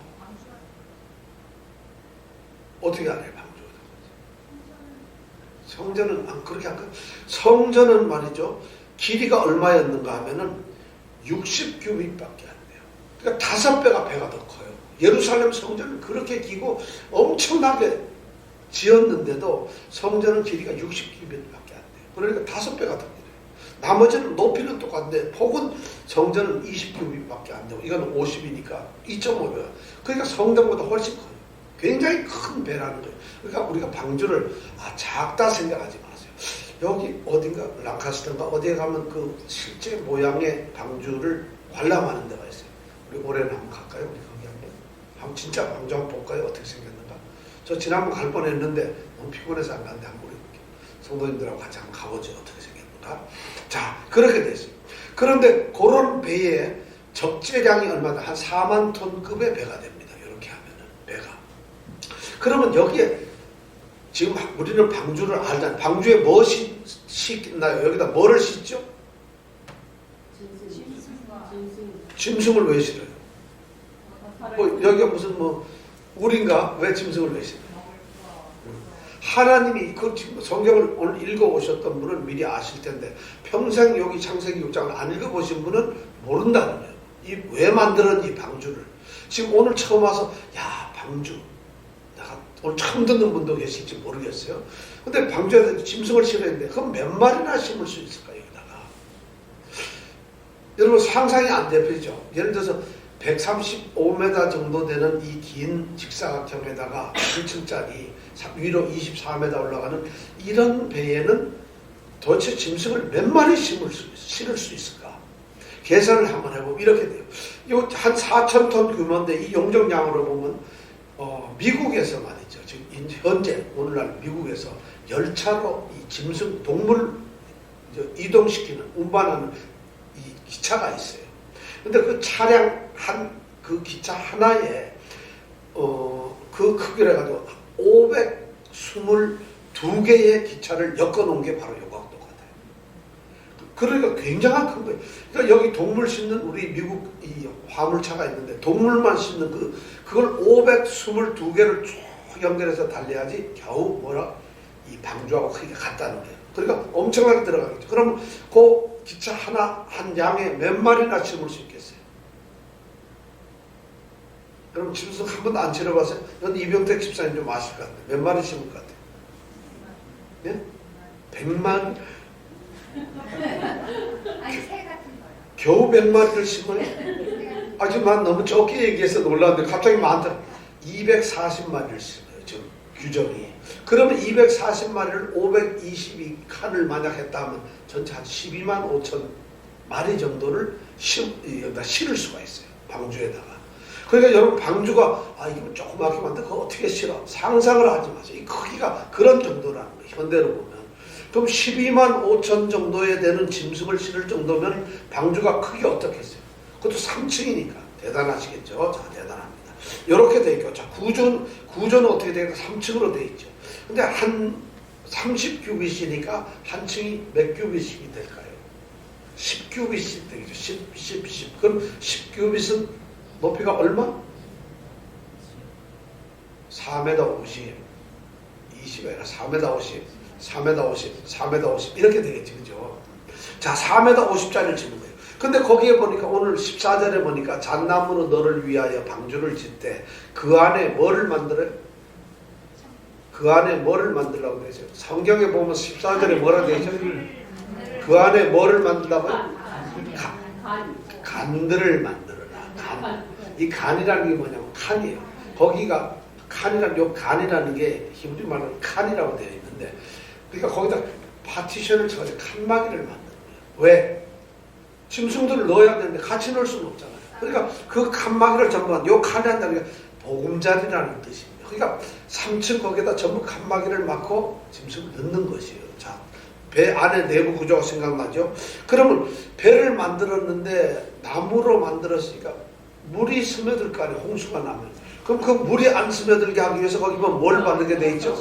S1: 어떻게 알아요, 방주가? 성전은 안 그렇게 안 커요. 성전은 말이죠, 길이가 얼마였는가 하면은 60규빗밖에 안 돼요. 그러니까 5배가 배가 더 커요. 예루살렘 성전은 그렇게 기고 엄청나게 지었는데도 성전은 길이가 60규빗밖에 안 돼요. 그러니까 5배가 더 길어요. 나머지는 높이는 똑같은데 폭은 성전은 20규빗밖에 안 되고 이건 50이니까 2.5배. 그러니까 성전보다 훨씬 커요. 굉장히 큰 배라는 거예요. 그러니까 우리가 방주를 작다 생각하지 마세요. 여기 어딘가 랑카스터인가 어디에 가면 그 실제 모양의 방주를 관람하는 데가 있어요. 우리 올해는 한번 갈까요? 우리 거기 한번 진짜 방주 한번 볼까요? 어떻게 생겼는가? 저 지난번 갈 뻔했는데 너무 피곤해서 안 갔는데 한번 우리 성도님들하고 같이 한번 가보죠. 어떻게 생겼는가? 자, 그렇게 됐어요. 그런데 그런 배에 적재량이 얼마나 한 4만 톤급의 배가 됩니다. 이렇게 하면은 배가. 그러면 여기에 지금 우리는 방주를 알잖아요. 방주에 뭐 씻나요? 여기다 뭐를 씻죠? 짐승을 왜 실어요? 여기가 무슨 우리인가? 왜 짐승을 왜 실어요? 하나님이 그 성경을 오늘 읽어오셨던 분은 미리 아실 텐데 평생 여기 창세기 6장을 안 읽어보신 분은 모른다는 거예요. 왜 만들었니 방주를? 지금 오늘 처음 와서 야 방주 내가 오늘 처음 듣는 분도 계실지 모르겠어요. 근데 방주에 짐승을 실었는데 그럼 몇 마리나 심을 수 있을까요? 여기다가 여러분 상상이 안 되죠. 예를 들어서 135m 정도 되는 이 긴 직사각형에다가 1층짜리 위로 24m 올라가는 이런 배에는 도대체 짐승을 몇 마리 실을 수 있을까? 계산을 한번 해보면 이렇게 돼요. 이거 한 4,000톤 규모인데 이 용적량으로 보면 미국에서 말이죠. 지금 현재 오늘날 미국에서 열차로 이 짐승 동물 이동시키는 운반하는 이 기차가 있어요. 근데 그 차량 그 기차 하나에 그 크기를 해가지고 522개의 기차를 엮어놓은 게 바로 요거하고 똑같아요. 그러니까 굉장한 큰 거예요. 그러니까 여기 동물 싣는 우리 미국 이 화물차가 있는데 동물만 싣는 그걸 522개를 쭉 연결해서 달려야지 겨우 이 방주하고 크기가 같다는 거예요. 그러니까 엄청나게 들어가겠죠. 그럼 그 기차 한 양에 몇 마리나 심을 수 있겠어요? 여러분 짐승 한 번도 안 치러봤어요? 넌 이병택 집사님 좀 아실 것 같아요. 몇 마리 심을 것 같아요? 예? 100만?
S2: 아니 새 같은 거요.
S1: 겨우 100마리를 심어요? 지금 난 너무 적게 얘기해서 놀랐는데 갑자기 많다. 240마리를 심어요. 지금 규정이. 그러면 240마리를 522칸을 만약 했다면 전체 한 12만 5천 마리 정도를 여기다 실을 수가 있어요. 방주에다가. 그러니까 여러분 방주가 이거 조그맣게 만든 그거 어떻게 실어? 상상을 하지 마세요. 이 크기가 그런 정도라는 거예요. 현대로 보면. 그럼 12만 5천 정도에 되는 짐승을 실을 정도면 방주가 크기가 어떻겠어요? 그것도 3층이니까 대단하시겠죠. 자, 대단합니다. 이렇게 돼 있고, 자, 구조는 어떻게 되니까 3층으로 돼 있죠. 근데 한 30규빗이니까 한 층이 몇 규빗이 될까요? 10규빗이 되겠죠. 10. 그럼 10규빗은 높이가 얼마? 4m 50, 20이 아니라 4m 50, 4m 50, 4m 50 이렇게 되겠지, 그죠? 자, 4m 50짜리를 짓는 거예요. 근데 거기에 보니까 오늘 14절에 보니까 잣나무로 너를 위하여 방주를 짓되 그 안에 뭐를 만들어요? 그 안에 뭐를 만들라고 되죠? 성경에 보면 14절에 뭐라 되죠? 그 안에 뭐를 만들라고요? 간들을 만들어라. 간. 이 간이라는 게 뭐냐면 칸이에요. 거기가 간이라는 게 히브리 말로 칸이라고 되어 있는데, 그러니까 거기다 파티션을 쳐서 칸막이를 만드는 거예요. 왜? 짐승들을 넣어야 되는데 같이 넣을 수는 없잖아요. 그러니까 그 칸막이를 전부 요 칸이 한다는 게 보금자리라는 뜻입니다. 그러니까 3층 거기다 전부 칸막이를 막고 짐승을 넣는 것이에요. 자, 배 안에 내부 구조가 생각나죠? 그러면 배를 만들었는데 나무로 만들었으니까 물이 스며들 거 아니에요. 홍수가 나면. 그럼 그 물이 안 스며들게 하기 위해서 거기 보면 뭘 바르게 돼 있죠?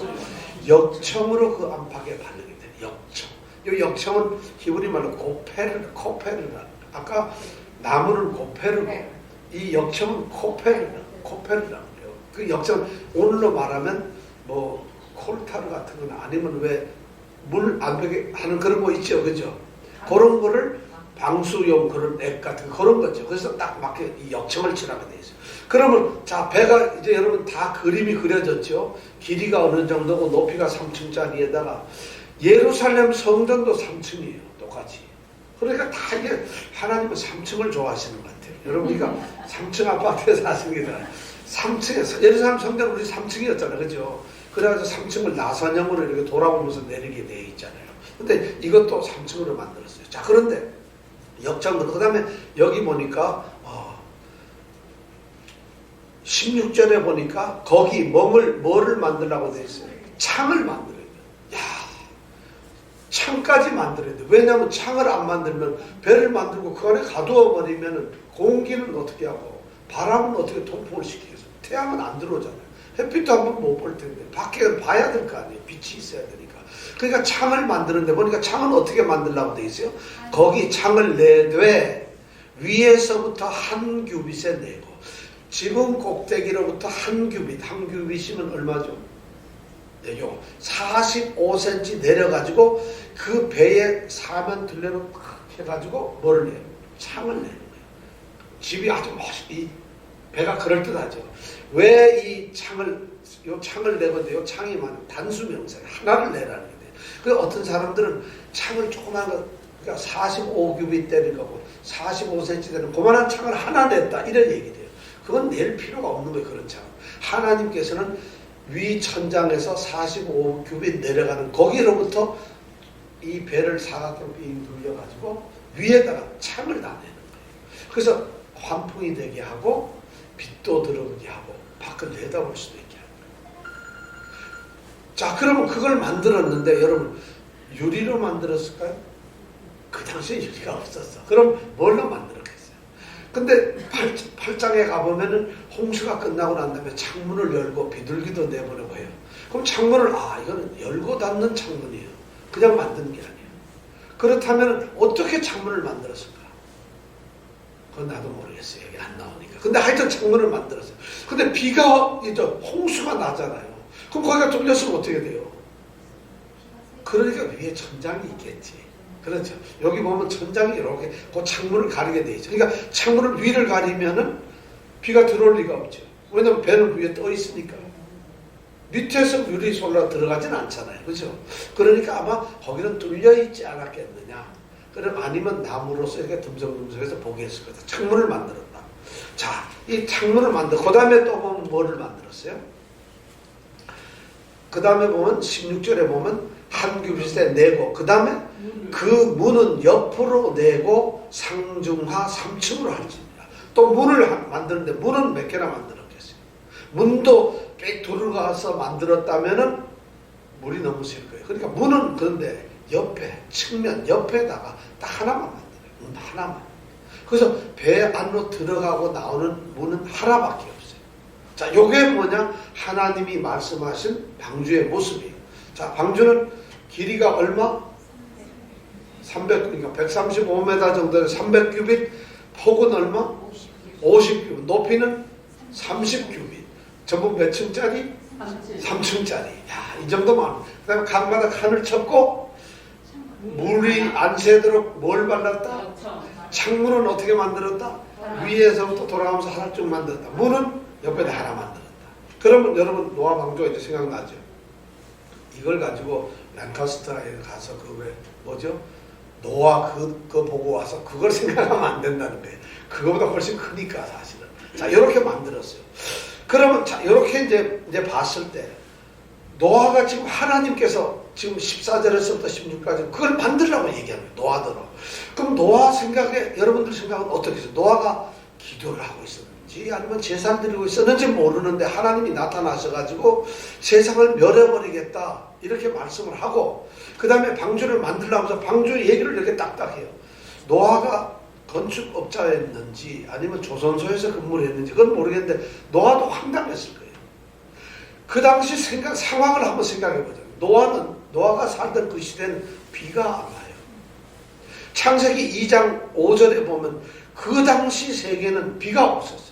S1: 역청으로 그 안팎에 바르게 돼요. 역청. 이 역청은 히브리 말로 코페르라. 아까 나무는 고페르고 이 역청은 코페르라는 거예요. 그 역청 오늘로 말하면 콜타르 같은 건 아니면 왜 물 안 되게 하는 그런 거 있죠, 그죠? 그런 거를 방수용 그런 액 같은 그런 거죠. 그래서 딱 맞게 이 역청을 칠하게 돼 있어요. 그러면 자, 배가 이제 여러분 다 그림이 그려졌죠. 길이가 어느 정도고 높이가 3층짜리에다가 예루살렘 성전도 3층이에요. 똑같이. 그러니까 다 이게 하나님은 3층을 좋아하시는 것 같아요. 여러분 우리가 3층 아파트에 사십니다. 3층에 예루살렘 성전 우리 3층이었잖아요. 그죠? 그래가지고 3층을 나선형으로 이렇게 돌아보면서 내리게 돼 있잖아요. 근데 이것도 3층으로 만들었어요. 자, 그런데 역청으로 그 다음에 여기 보니까 16절에 보니까 거기 뭐를 만들라고 돼 있어요? 창을 만들어야 돼요. 야, 창까지 만들어야 돼요. 왜냐하면 창을 안 만들면 배를 만들고 그 안에 가두어 버리면 공기는 어떻게 하고 바람은 어떻게 통풍을 시키겠어요? 태양은 안 들어오잖아요. 햇빛도 한번 못 볼 텐데 밖에 봐야 될 거 아니에요. 빛이 있어야 되니까. 그러니까 창을 만드는데 보니까 창은 어떻게 만들려고 돼 있어요? 거기 창을 내되 위에서부터 한 규빗에 내고 지붕 꼭대기로부터 한 규빗이면 얼마죠? 네, 요 45cm 내려가지고 그 배에 사면 둘레로 해가지고 뭐를 내요? 창을 내는 거예요. 집이 아주 멋있이 배가 그럴듯하죠. 왜 이 창을 내건데 요 창이만 단수 명사예요. 하나를 내라는 거예요. 그 어떤 사람들은 창을 조그만 거 그러니까 45규빗 되는 거고 45cm 되는 그만한 창을 하나 냈다 이런 얘기돼요. 그건 낼 필요가 없는 거예요. 그런 창. 하나님께서는 위 천장에서 45규빗 내려가는 거기로부터 이 배를 사각형 빙 돌려가지고 위에다가 창을 다 내는 거예요. 그래서 환풍이 되게 하고 빛도 들어오게 하고 밖을 내다볼 수도 있게 하는 거예요. 자, 그러면 그걸 만들었는데 여러분 유리로 만들었을까요? 그 당시에 유리가 없었어. 그럼 뭘로 만들었겠어요? 근데 8장에 가보면은 홍수가 끝나고 난 다음에 창문을 열고 비둘기도 내보내고 해요. 그럼 창문을 이거는 열고 닫는 창문이에요. 그냥 만드는 게 아니에요. 그렇다면 어떻게 창문을 만들었을까? 그건 나도 모르겠어요. 여기 안 나오니까. 근데 하여튼 창문을 만들었어요. 근데 비가 이제 홍수가 나잖아요. 그럼 거기가 뚫렸으면 어떻게 돼요? 그러니까 위에 천장이 있겠지. 그렇죠. 여기 보면 천장이 이렇게 그 창문을 가리게 돼 있죠. 그러니까 창문을 위를 가리면은 비가 들어올 리가 없죠. 왜냐면 배는 위에 떠 있으니까. 밑에서 유리 솔라 들어가진 않잖아요. 그죠? 그러니까 아마 거기는 뚫려 있지 않았겠느냐. 그럼 아니면 나무로서 이렇게 듬성듬성해서 보게 했을 거다. 창문을 만들었다. 자, 이 창문을 그 다음에 또 보면 뭐를 만들었어요? 그 다음에 보면 16절에 보면 한 규빗에 내고 그 다음에 그 문은 옆으로 내고 상중하 3층으로 할지니라. 또 문을 만드는데 문은 몇 개나 만들었겠어요? 문도 꽤 들어가서 만들었다면은 물이 너무 셀 거예요. 그러니까 문은 그런데 옆에 측면 옆에다가 딱 하나만 만들어요. 문 하나만. 그래서 배 안으로 들어가고 나오는 문은 하나밖에 없어요. 자, 요게 뭐냐? 하나님이 말씀하신 방주의 모습이에요. 자, 방주는 길이가 얼마? 300, 그러니까 135m 정도의 300규빗, 폭은 얼마? 50규빗, 높이는 30규빗. 전부 몇 층짜리? 3층짜리. 야, 이 정도만. 그 다음에 각마다 칸을 쳤고, 물이 안 새도록 뭘 발랐다? 창문은 어떻게 만들었다? 위에서부터 돌아가면서 하나 쭉 만들었다. 문은 옆에다 하나 만들었다. 그러면 여러분 노아 방주가 이제 생각나죠? 이걸 가지고 랑카스터에 가서 그 왜 뭐죠? 노아 그거 보고 와서 그걸 생각하면 안 된다는 거예요. 그거보다 훨씬 크니까 사실은. 자, 이렇게 만들었어요. 그러면 자, 이렇게 이제 봤을 때 노아가 지금 하나님께서 지금 14절에서부터 16까지 그걸 만들라고 얘기합니다. 노아대로. 그럼 노아 생각에 여러분들 생각은 어떻게 해요? 노아가 기도를 하고 있었는지 아니면 제사를 드리고 있었는지 모르는데 하나님이 나타나셔가지고 세상을 멸해버리겠다 이렇게 말씀을 하고 그 다음에 방주를 만들려면서 방주 얘기를 이렇게 딱딱해요. 노아가 건축업자였는지 아니면 조선소에서 근무를 했는지 그건 모르겠는데 노아도 황당했을 거예요. 그 당시 상황을 한번 생각해보자. 노아가 살던 그 시대는 비가 안 와요. 창세기 2장 5절에 보면 그 당시 세계는 비가 없었어요.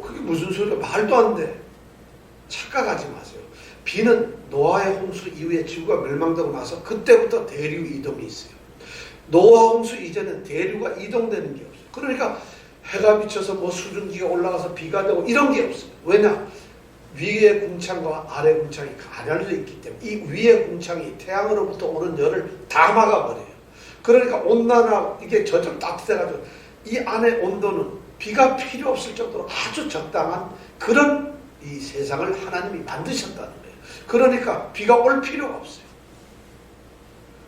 S1: 그게 무슨 소리야? 말도 안 돼. 착각하지 마세요. 비는 노아의 홍수 이후에 지구가 멸망되고 나서 그때부터 대류 이동이 있어요. 노아 홍수 이전엔 대류가 이동되는 게 없어요. 그러니까 해가 비쳐서 뭐 수증기가 올라가서 비가 되고 이런 게 없어요. 왜냐? 위의 궁창과 아래 궁창이 가려져 있기 때문에 이 위의 궁창이 태양으로부터 오는 열을 다 막아버려요. 그러니까 온난화 이게 점점 따뜻해가지고 이 안에 온도는 비가 필요 없을 정도로 아주 적당한 그런 이 세상을 하나님이 만드셨다는 거예요. 그러니까 비가 올 필요가 없어요.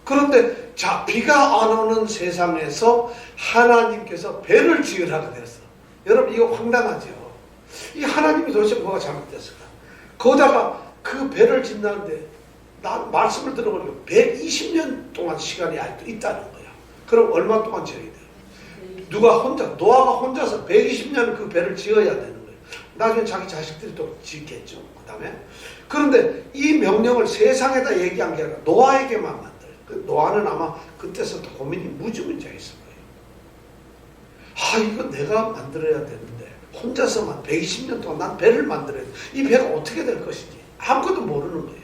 S1: 그런데 자, 비가 안 오는 세상에서 하나님께서 배를 지으라 그랬어. 여러분 이거 황당하죠. 이 하나님이 도대체 뭐가 잘못됐을까? 거기다가 그 배를 짓는데 나 말씀을 들어보니까 120년 동안 시간이 아직도 있다는 거야. 그럼 얼마 동안 지어야 돼요? 노아가 혼자서 120년 그 배를 지어야 되는 거예요. 나중에 자기 자식들이 또 짓겠죠. 그 다음에. 그런데 이 명령을 세상에다 얘기한 게 아니라 노아에게만 만들어요. 그 노아는 아마 그때서부터 고민이 무지문지했을 거예요. 이거 내가 만들어야 되는데 혼자서만 120년 동안 난 배를 만들어야 돼. 이 배가 어떻게 될 것인지 아무것도 모르는 거예요.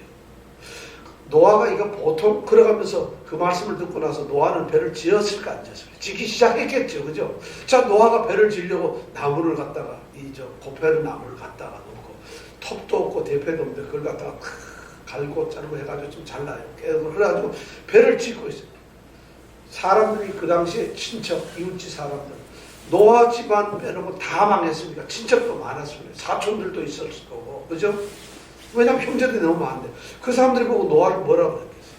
S1: 노아가 이거 보통 걸어가면서 그 말씀을 듣고 나서 노아는 배를 지었을까 안 지었을까? 짓기 시작했겠죠. 그죠? 자, 노아가 배를 지려고 나무를 갖다가 고페르 나무를 갖다가 놓고 톱도 없고 대패도 없는데 그걸 갖다가 갈고 자르고 해가지고 좀 잘라요. 그래가지고 배를 짓고 있어요. 사람들이 그 당시에 친척, 이웃집 사람들 노아 집안 빼놓고 다 망했으니까 친척도 많았습니다. 사촌들도 있었을 거고, 그죠? 왜냐면 형제들이 너무 많은데 그 사람들이 보고 노아를 뭐라고 그랬겠어요?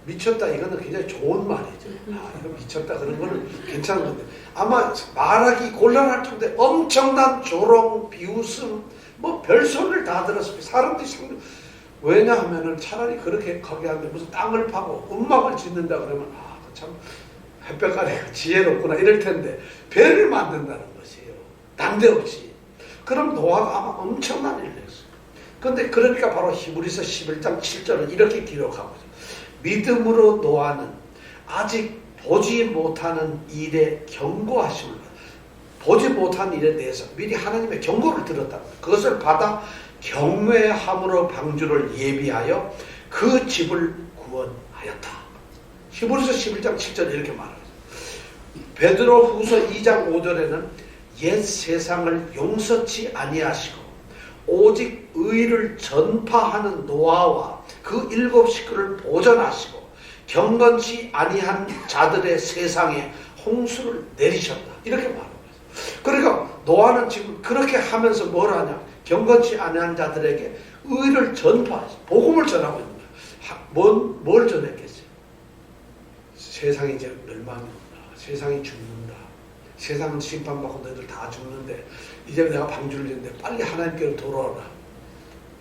S1: 미쳤다. 이거는 굉장히 좋은 말이죠. 이거 미쳤다 그런 거는 괜찮은 건데 아마 말하기 곤란할 정도의 엄청난 조롱, 비웃음, 뭐 별소리를 다 들었습니다. 사람들이 왜냐하면은 차라리 그렇게 하게 하는데 무슨 땅을 파고 음막을 짓는다 그러면 참 햇볕가리가 지혜롭구나 이럴 텐데 배를 만든다는 것이에요. 난데없이. 그럼 노아가 아마 엄청난 일을 했어요. 그런데 그러니까 바로 히브리서 11장 7절은 이렇게 기록하고 있어요. 믿음으로 노아는 아직 보지 못하는 일에 경고하심을 보지 못한 일에 대해서 미리 하나님의 경고를 들었다. 그것을 받아 경외함으로 방주를 예비하여 그 집을 구원하였다. 히브리서 11장 7절에 이렇게 말합니다. 베드로 후서 2장 5절에는 옛 세상을 용서치 아니하시고 오직 의를 전파하는 노아와 그 7 식구를 보전하시고 경건치 아니한 자들의 세상에 홍수를 내리셨다. 이렇게 말합니다. 그러니까 노아는 지금 그렇게 하면서 뭘 하냐? 경건치 아니한 자들에게 의를 전파하시, 복음을 전하고 있는 거예요. 뭘 전했겠어요? 세상이 이제 멸망이 온다. 세상이 죽는다. 세상은 심판받고 너희들 다 죽는데 이제 내가 방주를 짓는데 빨리 하나님께로 돌아오라.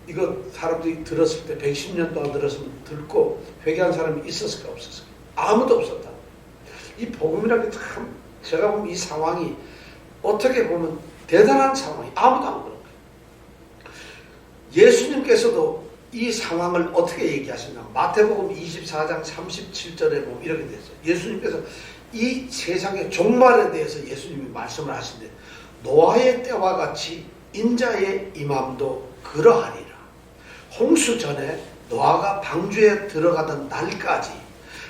S1: 이거 사람들이 들었을 때 110년 동안 들었으면 듣고 회개한 사람이 있었을까 없었을까? 아무도 없었다. 이 복음이라는 게 참 제가 보면 이 상황이 어떻게 보면 대단한 상황이 아무도 안 그런 거예요. 예수님께서도 이 상황을 어떻게 얘기하시냐? 마태복음 24장 37절에 보면 이렇게 됐어요. 예수님께서 이 세상의 종말에 대해서 예수님이 말씀을 하신데 노아의 때와 같이 인자의 임함도 그러하리라. 홍수 전에 노아가 방주에 들어가던 날까지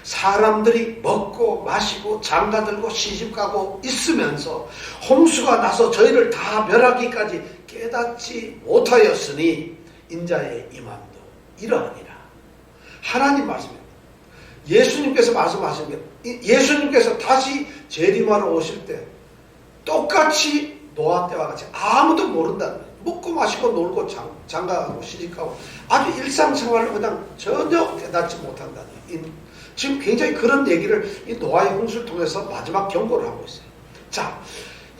S1: 사람들이 먹고 마시고 장가들고 시집가고 있으면서 홍수가 나서 저희를 다 멸하기까지 깨닫지 못하였으니 인자의 임함도 이러하니라. 하나님 말씀입니다. 예수님께서 말씀하신 게 예수님께서 다시 재림하러 오실 때 똑같이 노아 때와 같이 아무도 모른다는 거예요. 먹고 마시고 놀고 장가가고 시집가고 아주 일상생활을 그냥 전혀 깨닫지 못한다는 거예요. 지금 굉장히 그런 얘기를 이 노아의 홍수를 통해서 마지막 경고를 하고 있어요. 자,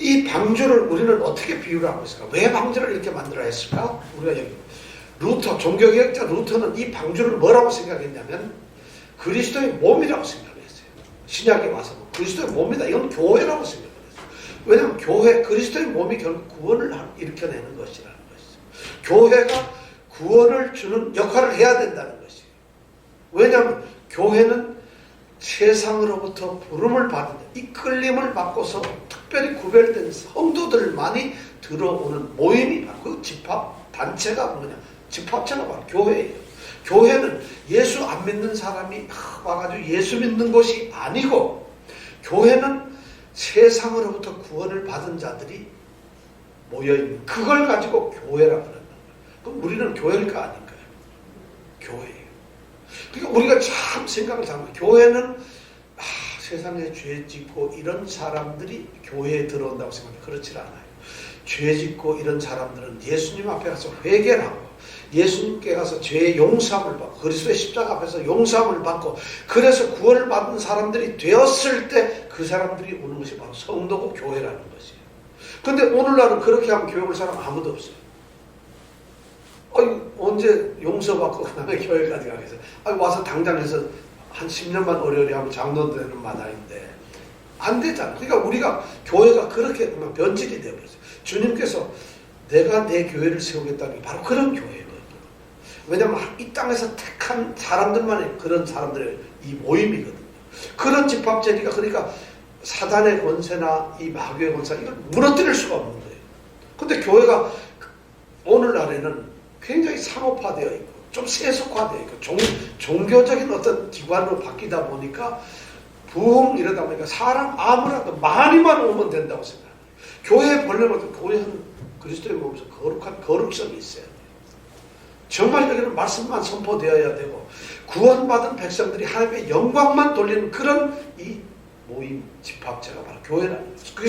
S1: 이 방주를 우리는 어떻게 비유를 하고 있을까? 왜 방주를 이렇게 만들어야 했을까? 우리가 여기 루터, 종교개혁자 루터는 이 방주를 뭐라고 생각했냐면 그리스도의 몸이라고 생각했어요. 신약에 와서 그리스도의 몸이다. 이건 교회라고 생각했어요. 왜냐하면 그리스도의 몸이 결국 구원을 일으켜내는 것이라는 것이죠. 교회가 구원을 주는 역할을 해야 된다는 것이에요. 왜냐하면 교회는 세상으로부터 부름을 받은 이끌림을 받고서 특별히 구별된 성도들만이 들어오는 모임이 바로 그 집합 단체가 뭐냐? 집합체가 바로 교회예요. 교회는 예수 안 믿는 사람이 와가지고 예수 믿는 것이 아니고 교회는 세상으로부터 구원을 받은 자들이 모여있는 그걸 가지고 교회라고 그런다. 그럼 우리는 교회일까 아닌가요? 교회예요. 그러니까 우리가 참 생각을 잘하면 교회는 세상에 죄 짓고 이런 사람들이 교회에 들어온다고 생각해. 그렇지 않아요. 죄 짓고 이런 사람들은 예수님 앞에 가서 회개를 하고 예수님께 가서 죄의 용서함을 받고 그리스도의 십자가 앞에서 용서함을 받고 그래서 구원을 받은 사람들이 되었을 때 그 사람들이 오는 것이 바로 성도고 교회라는 것이에요. 근데 오늘날은 그렇게 하면 교회 올 사람 아무도 없어요. 언제 용서받고 그 다음에 교회까지 가겠어요? 와서 당장에서 한 10년만 어려리 하면 장로되는 마다인데 안 되잖아. 그러니까 우리가 교회가 그렇게 변질이 되어버렸어요. 주님께서 내가 내 교회를 세우겠다는 게 바로 그런 교회거든요. 왜냐하면 이 땅에서 택한 사람들만의 그런 사람들의 이 모임이거든요. 그런 집합제니까 그러니까 사단의 권세나 이 마귀의 권세 이걸 무너뜨릴 수가 없는 거예요. 근데 교회가 오늘날에는 굉장히 상업화되어 있고 좀 세속화되어 있고 종교적인 어떤 기관으로 바뀌다 보니까 부흥 이러다 보니까 사람 아무나도 많이만 오면 된다고 생각해요. 교회의 본래는 교회는 그리스도의 몸에서 거룩한 거룩성이 있어야 돼요. 정말 여기는 말씀만 선포되어야 되고 구원받은 백성들이 하나님의 영광만 돌리는 그런 이 모임 집합체가 바로 교회라는 거죠. 그게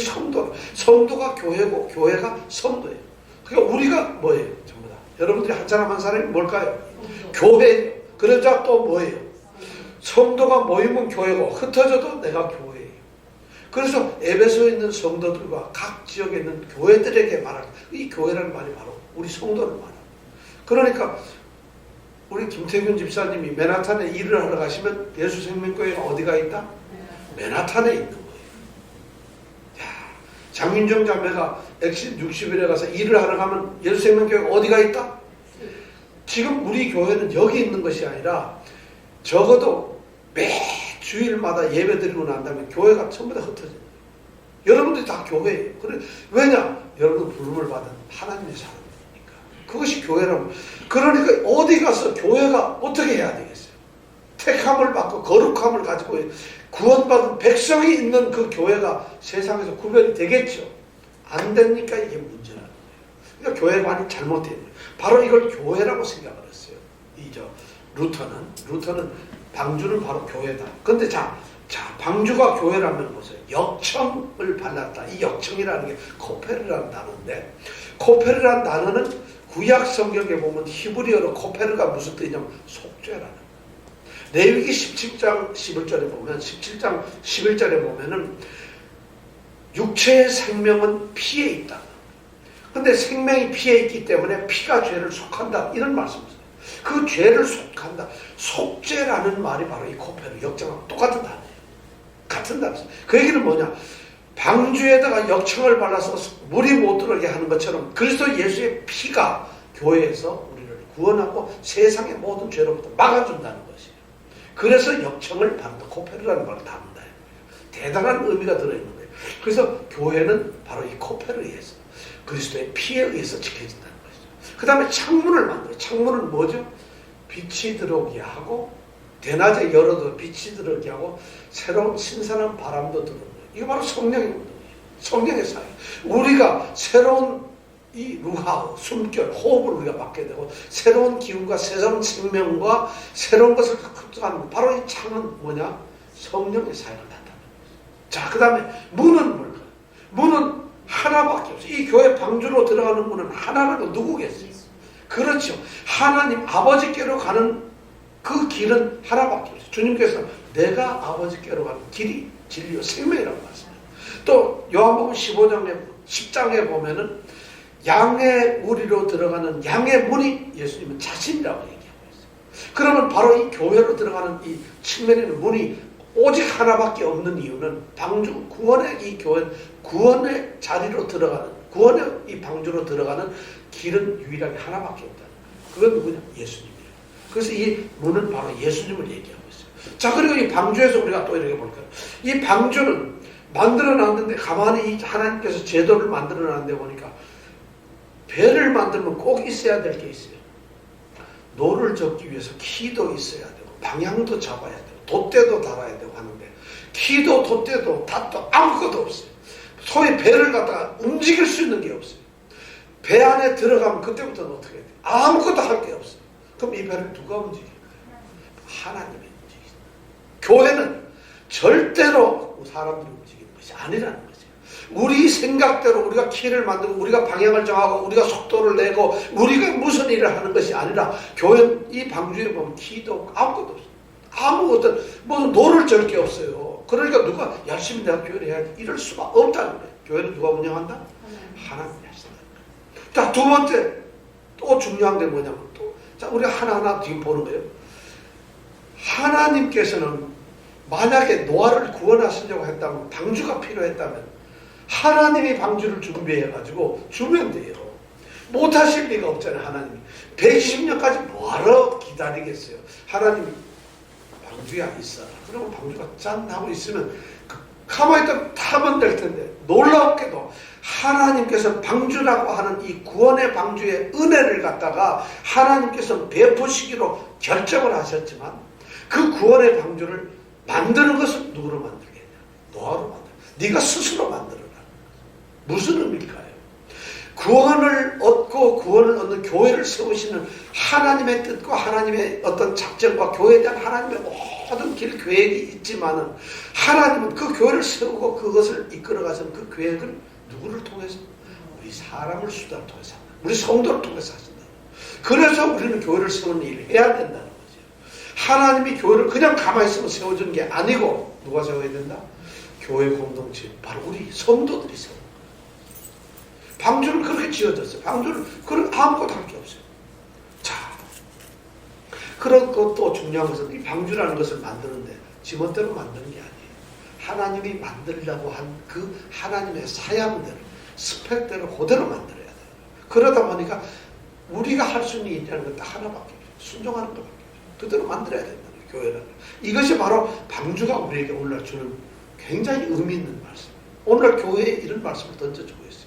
S1: 성도가 교회고 교회가 성도예요. 그러니까 우리가 뭐예요? 전부 다 여러분들이 한 사람 한 사람이 뭘까요? 교회예요. 그러자 또 뭐예요? 성도가 모이면 교회고 흩어져도 내가 교회예요. 그래서 에베소에 있는 성도들과 각 지역에 있는 교회들에게 말하는 이 교회라는 말이 바로 우리 성도를 말합니다. 그러니까 우리 김태균 집사님이 맨하탄에 일을 하러 가시면 예수생명교회가 어디가 있다? 맨하탄에 있는 거예요. 장윤정 자매가 엑신 60일에 가서 일을 하러 가면 예수생명교회가 어디가 있다? 지금 우리 교회는 여기 있는 것이 아니라 적어도 매 주일마다 예배 드리고 난 다음에 교회가 전부 다 흩어져요. 여러분들이 다 교회예요. 왜냐? 여러분 부름을 받은 하나님의 사람이니까. 그것이 교회라고. 그러니까 어디 가서 교회가 어떻게 해야 되겠어요? 택함을 받고 거룩함을 가지고 구원받은 백성이 있는 그 교회가 세상에서 구별이 되겠죠. 안 되니까 이게 문제라는 거예요. 그러니까 교회관이 잘못된 거예요. 바로 이걸 교회라고 생각을 했어요. 루터는 방주는 바로 교회다. 근데 자 방주가 교회라면 뭐죠? 역청을 발랐다. 이 역청이라는 게 코페르라는 단어인데 코페르라는 단어는 구약 성경에 보면 히브리어로 코페르가 무슨 뜻이냐면 속죄라는 거예요. 레위기 17장 11절에 보면 17장 11절에 보면은 육체의 생명은 피에 있다. 근데 생명이 피에 있기 때문에 피가 죄를 속한다. 이런 말씀이죠. 그 죄를 속한다. 속죄라는 말이 바로 이 코페르 역정하고 똑같은 단어예요. 같은 단어예요. 그 얘기는 뭐냐? 방주에다가 역청을 발라서 물이 못 들어오게 하는 것처럼 그리스도 예수의 피가 교회에서 우리를 구원하고 세상의 모든 죄로부터 막아준다는 것이에요. 그래서 역청을 바른다. 코페르라는 말을 담는다. 대단한 의미가 들어있는 거예요. 그래서 교회는 바로 이 코페르에 의해서 그리스도의 피에 의해서 지켜진다는 것이죠. 그 다음에 창문을 만들어요. 창문은 뭐죠? 빛이 들어오게 하고 대낮에 열어도 빛이 들어오게 하고 새로운 신선한 바람도 들어오는 거예요. 이게 바로 성령의 운동이에요. 성령의 사회. 우리가 새로운 이 루하, 숨결, 호흡을 우리가 받게 되고 새로운 기운과 새로운 생명과 새로운 것을 흡수하는 바로 이 창은 뭐냐? 성령의 사회를 나타내는 거예요. 자, 그 다음에 문은 뭘까요? 문은 하나밖에 없어요. 이 교회 방주로 들어가는 문은 하나라고 누구겠어요? 그렇죠. 하나님 아버지께로 가는 그 길은 하나밖에 없어요. 주님께서 내가 아버지께로 가는 길이 진리요 생명이라고 말씀해요. 또 요한복음 10장에 보면은 양의 우리로 들어가는 양의 문이 예수님은 자신이라고 얘기하고 있어요. 그러면 바로 이 교회로 들어가는 이 측면에는 문이 오직 하나밖에 없는 이유는 방주, 구원의 이 교회, 구원의 자리로 들어가는, 구원의 이 방주로 들어가는 길은 유일하게 하나밖에 없다는 거예요. 그건 누구냐? 예수님이에요. 그래서 이 문은 바로 예수님을 얘기하고 있어요. 자, 그리고 이 방주에서 우리가 또 이렇게 볼까요? 이 방주는 만들어 놨는데 가만히 이 하나님께서 제도를 만들어 놨는데 보니까 배를 만들면 꼭 있어야 될 게 있어요. 노를 젓기 위해서 키도 있어야 되고 방향도 잡아야 되고 돛대도 달아야 되고 하는데 키도 돛대도 닷도 아무것도 없어요. 소위 배를 갖다가 움직일 수 있는 게 없어요. 배 안에 들어가면 그때부터는 어떻게 해야 돼요? 아무것도 할 게 없어요. 그럼 이 배를 누가 움직여요? 하나님이 움직이죠. 교회는 절대로 사람들이 움직이는 것이 아니라는 거죠. 우리 생각대로 우리가 키를 만들고 우리가 방향을 정하고 우리가 속도를 내고 우리가 무슨 일을 하는 것이 아니라 교회는 이 방주에 보면 키도 아무것도 없어요. 아무것도 무슨 노를 절 게 없어요. 그러니까 누가 열심히 내가 교회를 해야지 이럴 수가 없다는 거예요. 교회는 누가 운영한다? 하나님이 하신다. 자, 두 번째 또 중요한 게 뭐냐면 또 자, 우리가 하나하나 지금 보는 거예요. 하나님께서는 만약에 노아를 구원하시려고 했다면, 방주가 필요했다면 하나님이 방주를 준비해가지고 주면 돼요. 못하실 리가 없잖아요. 하나님이 120년까지 뭐하러 기다리겠어요. 하나님이 방주야 있어라. 그러면 방주가 짠 하고 있으면 가만히 있다 타면 될 텐데, 놀랍게도 하나님께서 방주라고 하는 이 구원의 방주의 은혜를 갖다가 하나님께서 베푸시기로 결정을 하셨지만, 그 구원의 방주를 만드는 것은 누구로 만들겠냐? 노아로 만들어. 네가 스스로 만들어라. 무슨 의미일까요? 구원을 얻고 구원을 얻는 교회를 세우시는 하나님의 뜻과 하나님의 어떤 작전과 교회에 대한 하나님의 모든 길 계획이 있지만은, 하나님은 그 교회를 세우고 그것을 이끌어가서는 그 계획을 누구를 통해서? 우리 사람을 수단을 통해서 한다. 우리 성도를 통해서 하신다. 그래서 우리는 교회를 세우는 일을 해야 된다는 거죠. 하나님이 교회를 그냥 가만히 있으면 세워주는 게 아니고, 누가 세워야 된다? 교회 공동체, 바로 우리 성도들이 세워. 방주를 그렇게 지어졌어요. 방주를 그런 아무것도 할 게 없어요. 자, 그런 것도 중요한 것은, 이 방주라는 것을 만드는데 지멋대로 만드는 게 아니에요. 하나님이 만들려고 한 그 하나님의 사양대로, 스펙대로 그대로 만들어야 돼요. 그러다 보니까 우리가 할 수 있는 건 딱 하나밖에 없어요. 순종하는 것밖에 없어요. 그대로 만들어야 된다는 거예요, 교회라는. 이것이 바로 방주가 우리에게 오늘 주는 굉장히 의미 있는 말씀. 오늘 교회에 이런 말씀을 던져주고 있어요.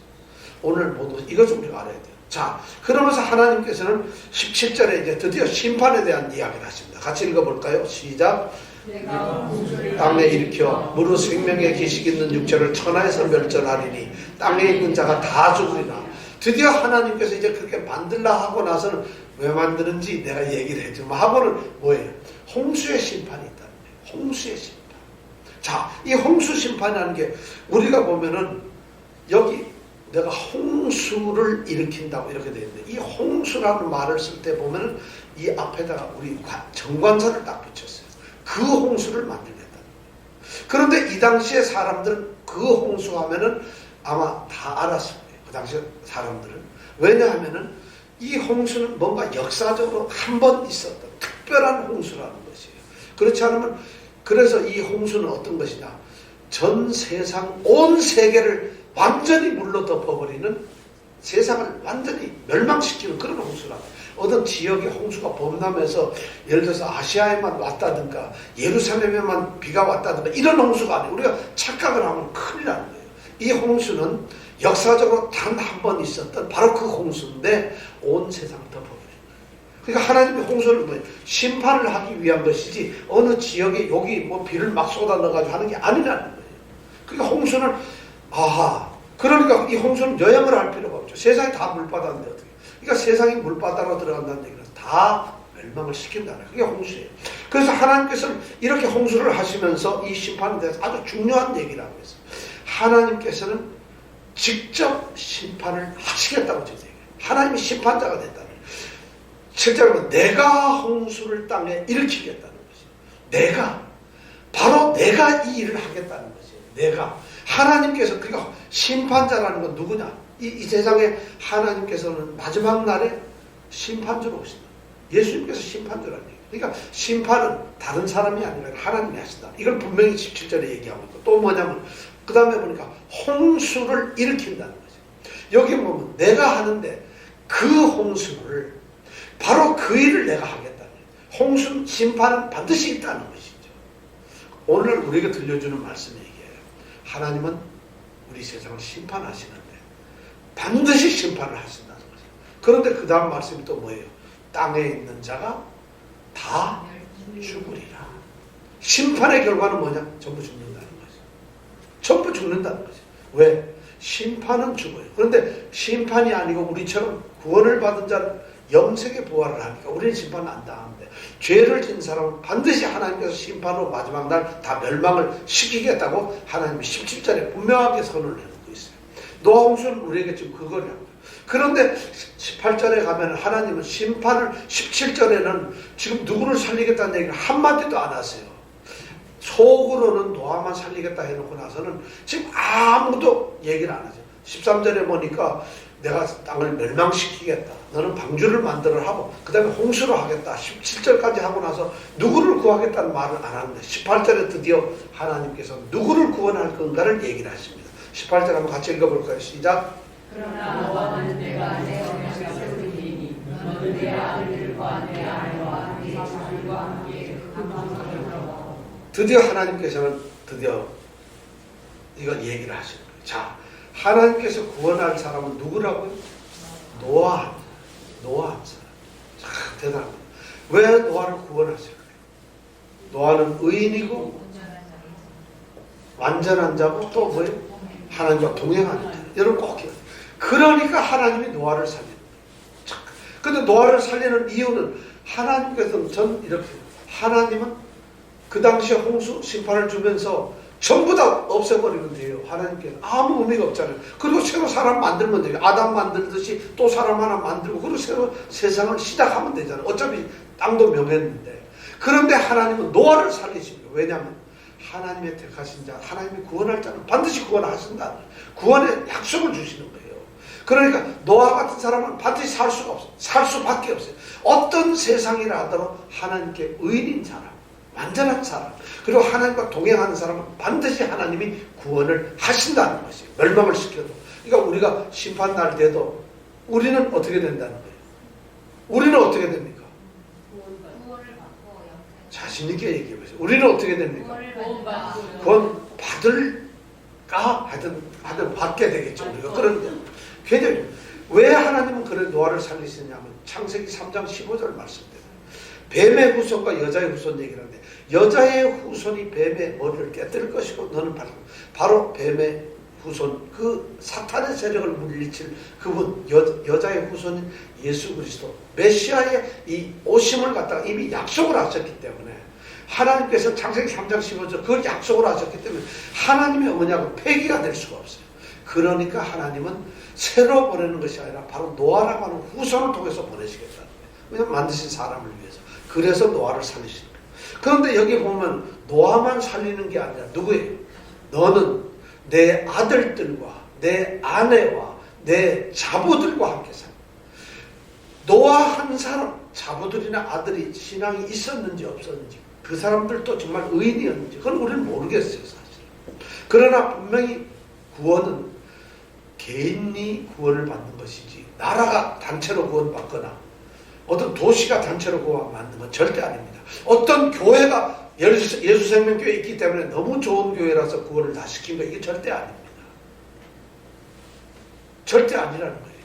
S1: 오늘 모두 이것을 우리가 알아야 돼요. 자, 그러면서 하나님께서는 17절에 이제 드디어 심판에 대한 이야기를 하십니다. 같이 읽어볼까요? 시작. 땅에 일으켜 무릇 생명의 기식 있는 육체를 천하에서 멸절하리니 땅에 있는 자가 다 죽으리라. 드디어 하나님께서 이제 그렇게 만들라 하고 나서는 왜 만드는지 내가 얘기를 해주면 하고는 뭐예요? 홍수의 심판이 있다는 거예요. 홍수의 심판. 자, 이 홍수 심판이라는 게 우리가 보면은 여기 내가 홍수를 일으킨다고 이렇게 되어 있는데, 이 홍수라는 말을 쓸 때 보면은 이 앞에다가 우리 정관사를 딱 붙였어요. 그 홍수를 만들겠다. 그런데 이 당시에 사람들은 그 홍수하면은 아마 다 알았을 거예요. 그 당시 사람들은. 왜냐하면은 이 홍수는 뭔가 역사적으로 한 번 있었던 특별한 홍수라는 것이에요. 그렇지 않으면, 그래서 이 홍수는 어떤 것이냐? 전 세상, 온 세계를 완전히 물로 덮어버리는, 세상을 완전히 멸망시키는 그런 홍수라. 어떤 지역에 홍수가 범람해서 예를 들어서 아시아에만 왔다든가 예루살렘에만 비가 왔다든가 이런 홍수가 아니에요. 우리가 착각을 하면 큰일 나는 거예요. 이 홍수는 역사적으로 단 한 번 있었던 바로 그 홍수인데 온 세상을 덮어버려요. 그러니까 하나님의 홍수를 뭐예요? 심판을 하기 위한 것이지 어느 지역에 여기 뭐 비를 막 쏟아 넣어가지고 하는 게 아니라는 거예요. 그러니까 홍수는, 그러니까 이 홍수는 여행을 할 필요가 없죠. 세상이 다 물바다인데 어떻게. 그러니까 세상이 물바다로 들어간다는 얘기는 다 멸망을 시킨다는 거예요. 그게 홍수예요. 그래서 하나님께서는 이렇게 홍수를 하시면서 이 심판에 대해서 아주 중요한 얘기를 하고 있어요. 하나님께서는 직접 심판을 하시겠다고 저희가 얘기해요. 하나님이 심판자가 됐다는 거예요. 실제로 내가 홍수를 땅에 일으키겠다는 것이에요. 바로 내가 이 일을 하겠다는 것이에요. 내가. 하나님께서, 그러니까 심판자라는 건 누구냐? 이 세상에 하나님께서는 마지막 날에 심판자로 오신다. 예수님께서 심판자라는 얘기예요. 그러니까 심판은 다른 사람이 아니라 하나님이 하신다. 이걸 분명히 17절에 얘기하고 있고, 또 뭐냐면 그 다음에 보니까 홍수를 일으킨다는 거죠. 여기 보면 내가 하는데 그 홍수를, 바로 그 일을 내가 하겠다는 거예요. 홍수, 심판은 반드시 있다는 것이죠. 오늘 우리에게 들려주는 말씀이 이게요. 하나님은 우리 세상을 심판하시는데 반드시 심판을 하신다는 거죠. 그런데 그 다음 말씀이 또 뭐예요? 땅에 있는 자가 다 죽으리라. 심판의 결과는 뭐냐? 전부 죽는다는 거죠. 전부 죽는다는 거죠. 왜? 심판은 죽어요. 그런데 심판이 아니고 우리처럼 구원을 받은 자는 영생의 부활을 하니까 우리는 심판을 안 당하는데, 죄를 진 사람은 반드시 하나님께서 심판으로 마지막 날 다 멸망을 시키겠다고 하나님이 17절에 분명하게 선언을 해놓고 있어요. 노아 홍수는 우리에게 지금 그걸 합니다. 그런데 18절에 가면 하나님은 심판을, 17절에는 지금 누구를 살리겠다는 얘기를 한마디도 안 하세요. 속으로는 노아만 살리겠다 해놓고 나서는 지금 아무도 얘기를 안 하죠. 13절에 보니까 내가 땅을 멸망시키겠다. 너는 방주를 만들어 하고 그 다음에 홍수로 하겠다. 17절까지 하고 나서 누구를 구하겠다는 말을 안 하는데 18절에 드디어 하나님께서 누구를 구원할 건가를 얘기를 하십니다. 18절 한번 같이 읽어볼까요? 시작.
S2: 그러나 너와는 내가 내 언약을 세우리니 너는 내 아들들과 내 아내와 내 자손과 함께 강성하게 들어가.
S1: 드디어 하나님께서는 드디어 이걸 얘기를 하시는 거예요. 자, 하나님께서 구원할 사람은 누구라고요? 노아 한 사람. 참 대단합니다. 왜 노아를 구원하실까요? 노아는 의인이고 완전한 자고 또 뭐예요? 하나님과 동행하는 자. 여러분 꼭 기억해요. 그러니까 하나님이 노아를 살리는 거예요. 근데 노아를 살리는 이유는 하나님께서는 전 이렇게 하나님은 그 당시에 홍수 심판을 주면서 전부 다 없애버리면 돼요. 하나님께서 아무 의미가 없잖아요. 그리고 새로 사람 만들면 돼요. 아담 만들듯이 또 사람 하나 만들고 그리고 새로 세상을 시작하면 되잖아요. 어차피 땅도 명했는데. 그런데 하나님은 노아를 살리십니다. 왜냐하면 하나님의 택하신 자, 하나님이 구원할 자는 반드시 구원하신다. 구원의 약속을 주시는 거예요. 그러니까 노아 같은 사람은 반드시 살 수가 없어요. 살 수밖에 없어요. 어떤 세상이라 하더라도 하나님께 의인인 사람, 완전한 사람, 그리고 하나님과 동행하는 사람은 반드시 하나님이 구원을 하신다는 것이에요. 멸망을 시켜도. 그러니까 우리가 심판날 때도 우리는 어떻게 된다는 거예요? 우리는 어떻게 됩니까? 자신 있게 얘기해 보세요. 우리는 어떻게 됩니까? 구원 받을까? 하여튼 받게 되겠죠. 우리가. 그런데 굉장히 왜 하나님은 그래 노아를 살리시냐면 창세기 3장 15절 말씀대로 뱀의 후손과 여자의 후손 얘기를 하는데 여자의 후손이 뱀의 머리를 깨뜨릴 것이고 너는 바로 뱀의 후손, 그 사탄의 세력을 물리칠 그분, 여자의 후손인 예수 그리스도 메시아의 이 오심을 갖다가 이미 약속을 하셨기 때문에 하나님께서 창세기 3장 15절 그걸 약속을 하셨기 때문에 하나님의 언약은 폐기가 될 수가 없어요. 그러니까 하나님은 새로 보내는 것이 아니라 바로 노아라고 하는 후손을 통해서 보내시겠다는 거예요. 왜냐하면 만드신 사람을 위해서. 그래서 노아를 살리시는 거예요. 그런데 여기 보면 노아만 살리는 게 아니라 누구예요? 너는 내 아들들과 내 아내와 내 자부들과 함께 살아. 노아 한 사람, 자부들이나 아들이 신앙이 있었는지 없었는지 그 사람들도 정말 의인이었는지 그건 우리는 모르겠어요 사실. 그러나 분명히 구원은 개인이 구원을 받는 것이지 나라가 단체로 구원받거나 어떤 도시가 단체로 구원받는 건 절대 아닙니다. 어떤 교회가 예수생명교회 있기 때문에 너무 좋은 교회라서 구원을 다 시킨 거 이게 절대 아닙니다. 절대 아니라는 거예요.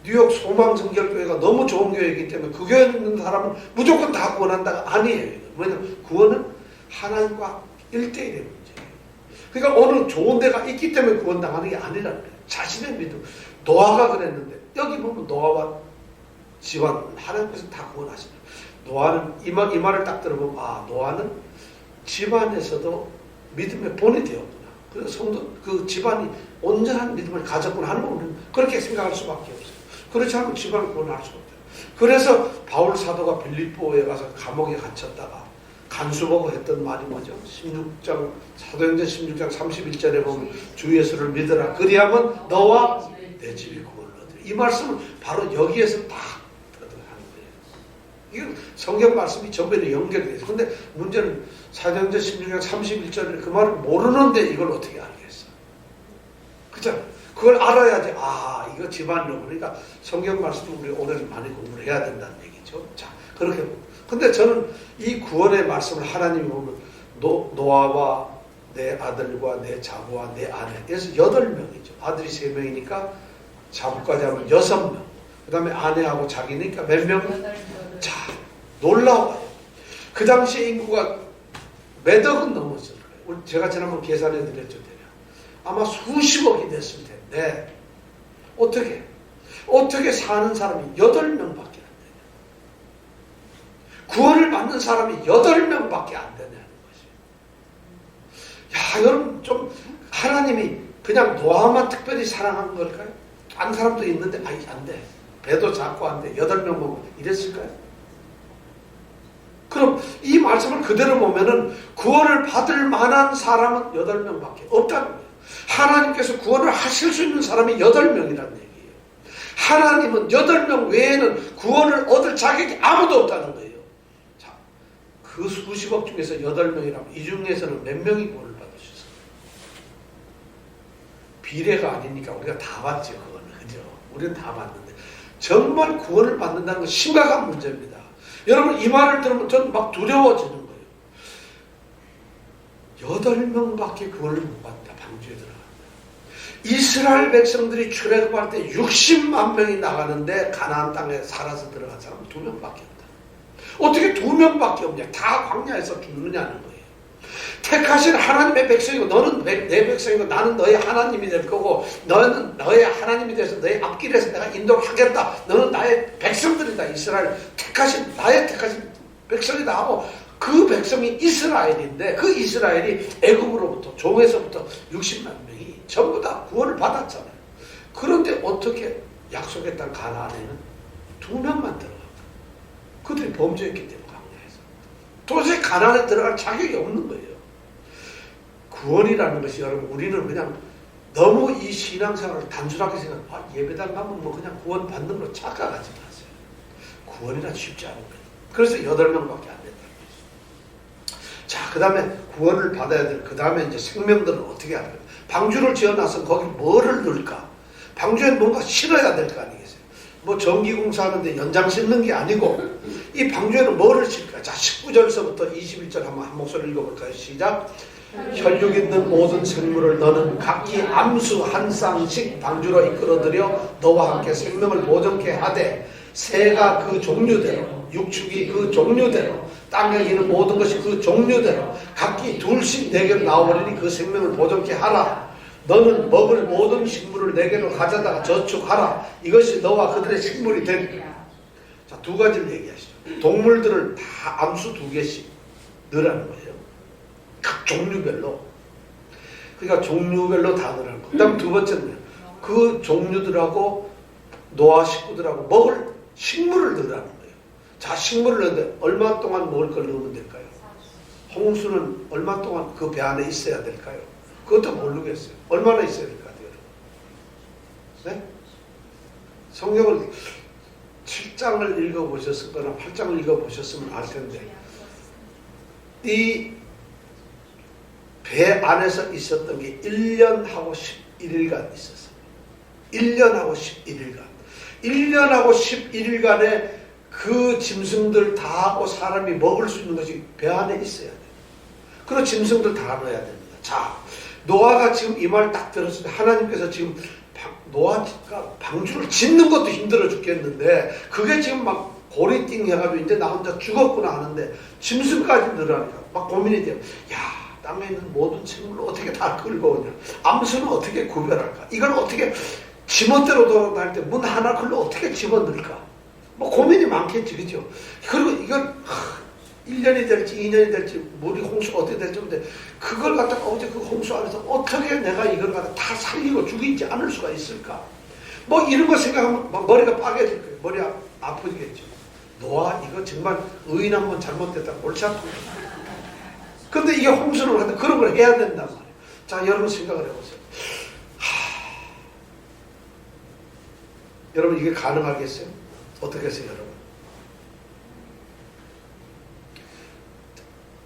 S1: 뉴욕 소망성결교회가 너무 좋은 교회이기 때문에 그 교회에 있는 사람은 무조건 다 구원한다가 아니에요. 왜냐하면 구원은 하나님과 1대1의 문제예요. 그러니까 어느 좋은 데가 있기 때문에 구원당하는 게 아니라는 거예요. 자신의 믿음. 노아가 그랬는데 여기 보면 노아와 집안 하나님께서 다 구원하십니다. 노아는 이 말을 딱 들어보면 노아는 집안에서도 믿음의 본이 되었구나. 그래서 성도 그 집안이 온전한 믿음을 가졌구나 하는 부분은 그렇게 생각할 수밖에 없어요. 그렇지 않으면 집안을 구원할 수가 없어요. 그래서 바울 사도가 빌립보에 가서 감옥에 갇혔다가 간수보고 했던 말이 뭐죠? 16장 사도행전 16장 31절에 보면 주 예수를 믿으라. 그리하면 너와 내 집이 구원을 얻으리. 이 말씀은 바로 여기에서 다 이거 성경 말씀이 전부 연결되어 있어요. 근데 문제는 사도행전 16장 31절에 그 말을 모르는데 이걸 어떻게 알겠어? 그죠? 그걸 알아야지. 이거 집안으로. 그러니까 성경 말씀을 우리 오늘 많이 공부를 해야 된다는 얘기죠. 자, 그렇게. 근데 저는 이 구원의 말씀을 하나님이 보면 노아와 내 아들과 내 자부와 내 아내. 그래서 8명이죠. 아들이 3명이니까 자부까지 하면 6명. 그 다음에 아내하고 자기니까 몇 명? 자, 놀라워요. 그 당시에 인구가 몇 억은 넘었을 거예요. 제가 지난번 계산해 드렸죠. 아마 수십억이 됐을 텐데 어떻게 사는 사람이 8명밖에 안 되냐. 구원을 받는 사람이 8명밖에 안 되냐는 것이에요. 여러분 좀 하나님이 그냥 노아만 특별히 사랑한 걸까요? 다른 사람도 있는데 안 돼. 배도 작고 안 돼. 8명 보면 이랬을까요? 그럼 이 말씀을 그대로 보면은 구원을 받을 만한 사람은 8명밖에 없다는 거예요. 하나님께서 구원을 하실 수 있는 사람이 8명이라는 얘기예요. 하나님은 8명 외에는 구원을 얻을 자격이 아무도 없다는 거예요. 자, 그 수십억 중에서 8명이라면 이 중에서는 몇 명이 구원을 받으셨어요? 비례가 아니니까 우리가 다 받죠. 그거는. 그죠? 우리는 다 받는데 정말 구원을 받는다는 건 심각한 문제입니다. 여러분 이 말을 들으면 저는 막 두려워지는 거예요. 8명밖에 구원을 못 받는다. 방주에 들어간다. 이스라엘 백성들이 출애굽할 때 60만 명이 나가는데 가나안 땅에 살아서 들어간 사람은 2명밖에 없다. 어떻게 2명밖에 없냐? 다 광야에서 죽느냐는 거예요. 택하신 하나님의 백성이고 너는 내 백성이고 나는 너의 하나님이 될 거고 너는 너의 하나님이 돼서 너의 앞길에서 내가 인도를 하겠다. 너는 나의 백성들이다. 이스라엘 택하신 나의 택하신 백성이다 하고 그 백성이 이스라엘인데 그 이스라엘이 애굽으로부터 종에서부터 60만 명이 전부 다 구원을 받았잖아요. 그런데 어떻게 약속의 땅 가나안에는 2명만 들어가? 그들이 범죄했기 때문에 광야에서 도저히 가나안에 들어갈 자격이 없는 거예요. 구원이라는 것이 여러분 우리는 그냥 너무 이 신앙생활을 단순하게 생각하고 예배당 가면 뭐 그냥 구원 받는 걸로 착각하지 마세요. 구원이란 쉽지 않은 거예요. 그래서 8명밖에 안 된다는 거죠. 자, 그 다음에 구원을 받아야 될 그 다음에 이제 생명들은 어떻게 할까요? 방주를 지어놔서 거기 뭐를 넣을까? 방주에 뭔가 실어야 될 거 아니겠어요? 뭐 전기공사 하는데 연장 싣는 게 아니고 이 방주에는 뭐를 싣을까? 자, 19절서부터 21절 한번 한 목소리 읽어볼까요? 시작. 혈육 있는 모든 생물을 너는 각기 암수 한 쌍씩 방주로 이끌어들여 너와 함께 생명을 보존케 하되 새가 그 종류대로 육축이 그 종류대로 땅에 기는 모든 것이 그 종류대로 각기 둘씩 내게로 나오리니 그 생명을 보존케 하라. 너는 먹을 모든 식물을 내게로 가져다가 저축하라. 이것이 너와 그들의 식물이 되리라. 자, 2가지를 얘기하시죠. 동물들을 다 암수 2개씩 넣으라는 거예요. 각 종류별로. 그러니까 종류별로 다 넣으라는 거. 그 다음 2번째는 그 종류들하고 노아 식구들하고 먹을 식물을 넣으라는 거예요. 자, 식물을 넣는데 얼마 동안 먹을 걸 넣으면 될까요? 홍수는 얼마 동안 그 배 안에 있어야 될까요? 그것도 모르겠어요. 얼마나 있어야 될 것 같아요? 네? 성경을 7장을 읽어보셨을 거나 8장을 읽어보셨으면 알 텐데 이 배 안에서 있었던 게 1년하고 11일간 있었어요. 1년하고 11일간. 1년하고 11일간에 그 짐승들 다 하고 사람이 먹을 수 있는 것이 배 안에 있어야 돼요. 그리고 짐승들 다 넣어야 됩니다. 자, 노아가 지금 이 말 딱 들었을 때 하나님께서 지금 노아가 방주를 짓는 것도 힘들어 죽겠는데 그게 지금 막 고리띵 해가지고 이제 나 혼자 죽었구나 하는데 짐승까지 늘어나니까 막 고민이 돼요. 야, 땅에 있는 모든 생물을 어떻게 다 끌고 오냐? 암수는 어떻게 구별할까? 이걸 어떻게 지멋대로 돌아다닐 때 문 하나 글로 어떻게 집어넣을까? 뭐 고민이 많겠지, 그죠? 그리고 이걸 1년이 될지 2년이 될지 물이 홍수가 어떻게 될지 모르는데 그걸 갖다가 어제 그 홍수 안에서 어떻게 내가 이걸 갖다 다 살리고 죽이지 않을 수가 있을까? 뭐 이런 거 생각하면 막 머리가 빠개질 거예요. 머리 아프겠죠. 노아 이거 정말 의인 한 번 잘못됐다 골치 아프다. 근데 이게 홍수를 하는데 그런 걸 해야 된단 말이에요. 자, 여러분 생각을 해보세요. 여러분 이게 가능하겠어요? 어떻게 하세요, 여러분?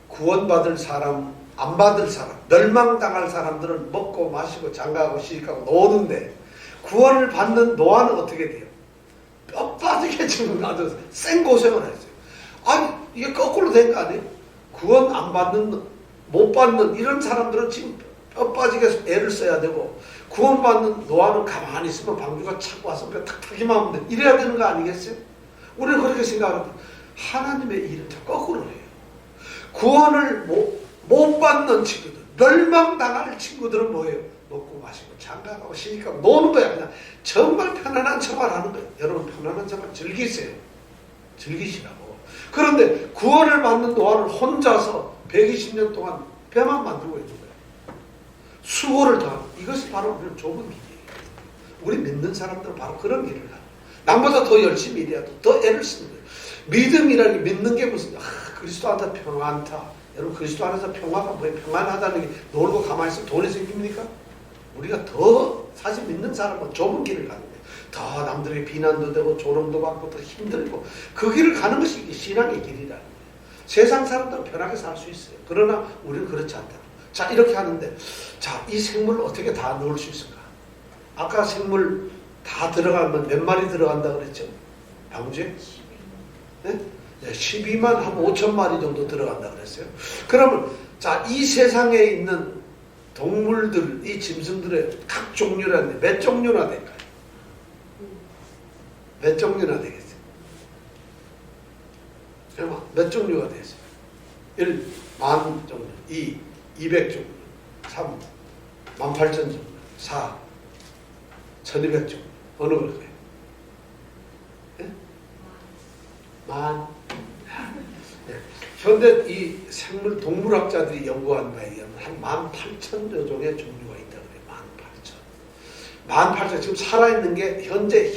S1: 구원받을 사람, 안 받을 사람, 멸망당할 사람들은 먹고 마시고 장가가고 시집가고 노는데 구원을 받는 노아는 어떻게 돼요? 뼈 빠지게 지금 아주 생고생을 했어요. 아니 이게 거꾸로 된 거 아니에요? 구원 안 받는, 못 받는 이런 사람들은 지금 뼈 빠지게 애를 써야 되고 구원받는 노아는 가만히 있으면 방주가 차고 와서 뼈 탁탁이만 하면 돼. 이래야 되는 거 아니겠어요? 우리는 그렇게 생각하는데 하나님의 일은 다 거꾸로 해요. 구원을 못 받는 친구들, 멸망당할 친구들은 뭐예요? 먹고 마시고 장가가고 시집가고 노는 거야. 그냥 정말 편안한 생활하는 거예요. 여러분 편안한 생활 즐기세요. 즐기시라고. 그런데 구원을 받는 노아는 혼자서 120년 동안 배만 만들고 있는 거예요. 수고를 더하고. 이것이 바로 우리는 좁은 길이에요. 우리 믿는 사람들은 바로 그런 길을 가요. 남보다 더 열심히 일해야 돼. 더 애를 쓰는 거예요. 믿음이라는 게 믿는 게 무슨 그리스도 안에서 평안타. 여러분 그리스도 안에서 평화가 뭐예요? 평안하다는 게 놀고 가만히 있으면 돈이 생깁니까? 우리가 더 사실 믿는 사람은 좁은 길을 가는 거예요. 더 남들에게 비난도 되고 조롱도 받고 더 힘들고 그 길을 가는 것이 신앙의 길이라는 거예요. 세상 사람들은 편하게 살 수 있어요. 그러나 우리는 그렇지 않다. 자, 이렇게 하는데, 자, 이 생물을 어떻게 다 넣을 수 있을까? 아까 생물 다 들어가면 몇 마리 들어간다 그랬죠? 방주에? 네? 12만 한 5천 마리 정도 들어간다 그랬어요. 그러면 자, 이 세상에 있는 동물들, 이 짐승들의 각 종류라는데 몇 종류나 될까요? 몇 종류나 되겠어요? 몇 종류가 되겠어요? 1. 10,000 종류, 2. 200 종류, 3. 18,000 종류, 4. 1200 종류. 어느 걸까요? 네? 네. 현대 이 생물 동물학자들이 연구한 바에 의하면 한 18,000여 종의 종류가 있다고 그래요. 18,000. 18,000. 지금 살아있는 게 현재